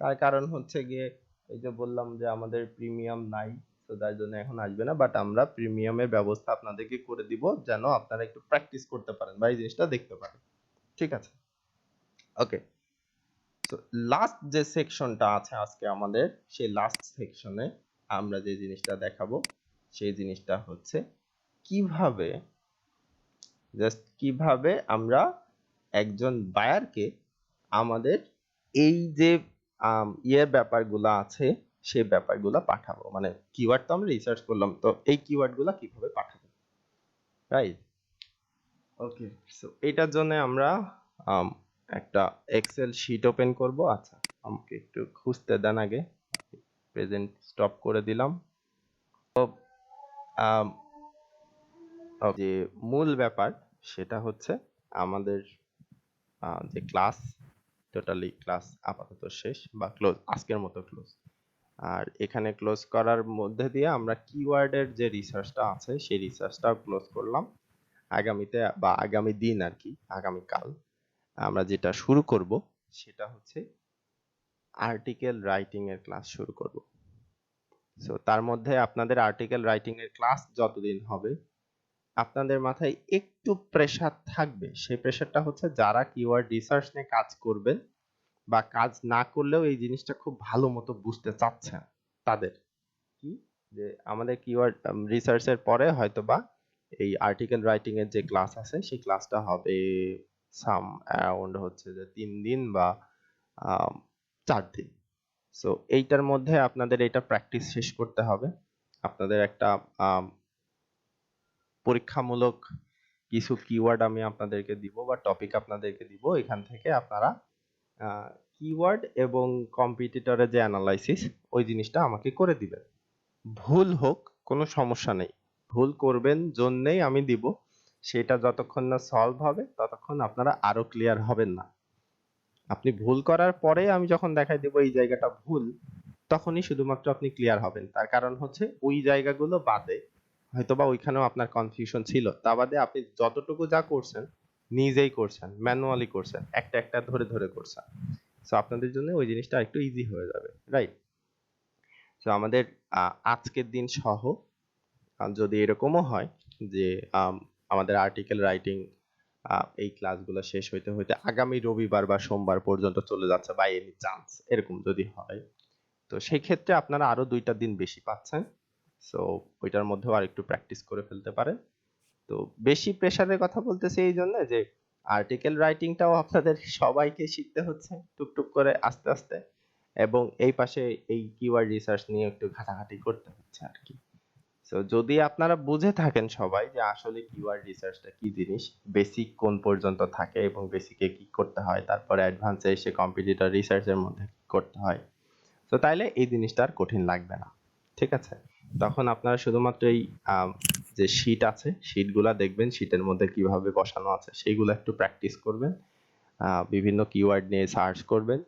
[SPEAKER 1] তার কারণ হচ্ছে গিয়ে এই যে বললাম যে আমাদের প্রিমিয়াম নাই, তো তার জন্য এখন আসবে না, বাট আমরা প্রিমিয়ামের ব্যবস্থা আপনাদেরকে করে দিব যেন আপনারা একটু প্র্যাকটিস করতে পারেন বা এই জিনিসটা দেখতে পারেন। ঠিক আছে, ওকে। তো লাস্ট যে সেকশনটা আছে আজকে আমাদের, সেই লাস্ট সেকশনে আমরা যে জিনিসটা দেখাবো সেই জিনিসটা হচ্ছে কিভাবে আমরা একজন বায়ারকে আমাদের এই যে ব্যাপারগুলো আছে সেই ব্যাপারগুলো পাঠাবো। মানে কিওয়ার্ড তো আমরা রিসার্চ করলাম, তো এই কিওয়ার্ডগুলো কিভাবে পাঠাবো, রাইট? ওকে, সো এটার জন্য আমরা একটা এক্সেল শিট ওপেন করব। আচ্ছা, আমাকে একটু খুঁজতে দেন আগে, প্রেজেন্ট স্টপ করে দিলাম। তো যে মূল ব্যাপার সেটা হচ্ছে আমাদের যে ক্লাস, টোটালি ক্লাস আপাতত শেষ বা ক্লোজ, আজকের মতো ক্লোজ। আর এখানে ক্লোজ করার মধ্যে দিয়ে আমরা কিওয়ার্ডের যে রিসার্চটা আছে সেই রিসার্চটাও ক্লোজ করলাম। আগামীতে বা আগামী দিন আর কি, আগামীকাল আমরা যেটা শুরু করব সেটা হচ্ছে আর্টিকেল রাইটিং এর ক্লাস শুরু করব। সো তার মধ্যে আপনাদের আর্টিকেল রাইটিং এর ক্লাস যতদিন হবে আপনাদের মাথায় একটু প্রেসার থাকবে। সেই প্রেসারটা হচ্ছে যারা কিওয়ার্ড রিসার্চ নিয়ে কাজ করবেন বা কাজ না করলেও এই জিনিসটা খুব ভালো মতো বুঝতে চাচ্ছেন, তাদের কি যে আমাদের কিওয়ার্ড রিসার্চের পরে হয়তোবা এই আর্টিকেল রাইটিং এর যে ক্লাস আছে সেই ক্লাসটা হবে সাম অ্যারাউন্ড হচ্ছে যে 3 দিন বা 4 দিন। সো এইটার মধ্যে আপনাদের এটা প্র্যাকটিস শেষ করতে হবে। আপনাদের একটা পরীক্ষামূলক কিছু কিওয়ার্ড আমি আপনাদেরকে দিব বা টপিক আপনাদেরকে দিব, এখান থেকে আপনারা কিওয়ার্ড এবং কম্পিটিটরের যে অ্যানালাইসিস ওই জিনিসটা আমাকে করে দিবেন। ভুল হোক কোনো সমস্যা নেই, ভুল করবেন জন্যেই আমি দিব। সেটা যতক্ষণ না সলভ হবে ততক্ষণ আপনারা আরো ক্লিয়ার হবেন না। আপনি ভুল করার পরে আমি যখন দেখাই দেব এই জায়গাটা ভুল, তখনই শুধুমাত্র আপনি ক্লিয়ার হবেন। তার কারণ হচ্ছে ওই জায়গাগুলো বাদে হয়তোবা ওইখানেও আপনার কনফিউশন ছিল, তা বাদে আপনি যতটুকু যা করছেন নিজেই করছেন, ম্যানুয়ালি করছেন, একটা একটা ধরে ধরে করছেন। সো আপনাদের জন্য ওই জিনিসটা একটু ইজি হয়ে যাবে, রাইট? সো আমাদের আজকের দিন সহ যদি এরকমও হয় যে আমাদের আর্টিকেল রাইটিং এই ক্লাসগুলো শেষ হইতে হইতে আগামী রবিবার বা সোমবার পর্যন্ত চলে যাচ্ছে বাই এনি চান্স, এরকম যদি হয় তো সেই ক্ষেত্রে আপনারা আরো 2টা দিন বেশি পাচ্ছেন। সো ওইটার মধ্যেও আর একটু প্র্যাকটিস করে ফেলতে পারেন। তো বেশি প্রেসারের কথা বলতেছি এই জন্য যে আর্টিকেল রাইটিংটাও আপনাদের সবাইকে শিখতে হচ্ছে টুকটুক করে আস্তে আস্তে, এবং এই পাশে এই কিওয়ার্ড রিসার্চ নিয়ে একটু ঘাটাঘাটি করতে হচ্ছে আর কি। সো যদি আপনারা বুঝে থাকেন সবাই যে আসলে কিওয়ার্ড রিসার্চটা কি জিনিস, বেসিক কোন পর্যন্ত থাকে এবং বেসিকে কি করতে হয়, তারপরে অ্যাডভান্সে এসে কম্পিটিটর রিসার্চের মধ্যে কি করতে হয়, তো তাইলে এই জিনিসটা আর কঠিন লাগবে না। ঠিক আছে, তখন আপনারা শুধুমাত্র এই যে শীট আছে শীটগুলা দেখবেন, শীটের মধ্যে কিভাবে বসানো আছে সেইগুলো একটু প্র্যাকটিস করবেন, বিভিন্ন কিওয়ার্ড নিয়ে সার্চ করবেন।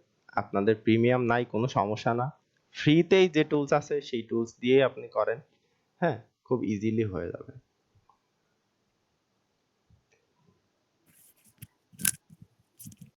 [SPEAKER 1] আপনাদের প্রিমিয়াম নাই কোনো সমস্যা না, ফ্রিতেই যে টুলস আছে সেই টুলস দিয়ে আপনি করেন, হ্যাঁ, খুব ইজিলি হয়ে যাবে।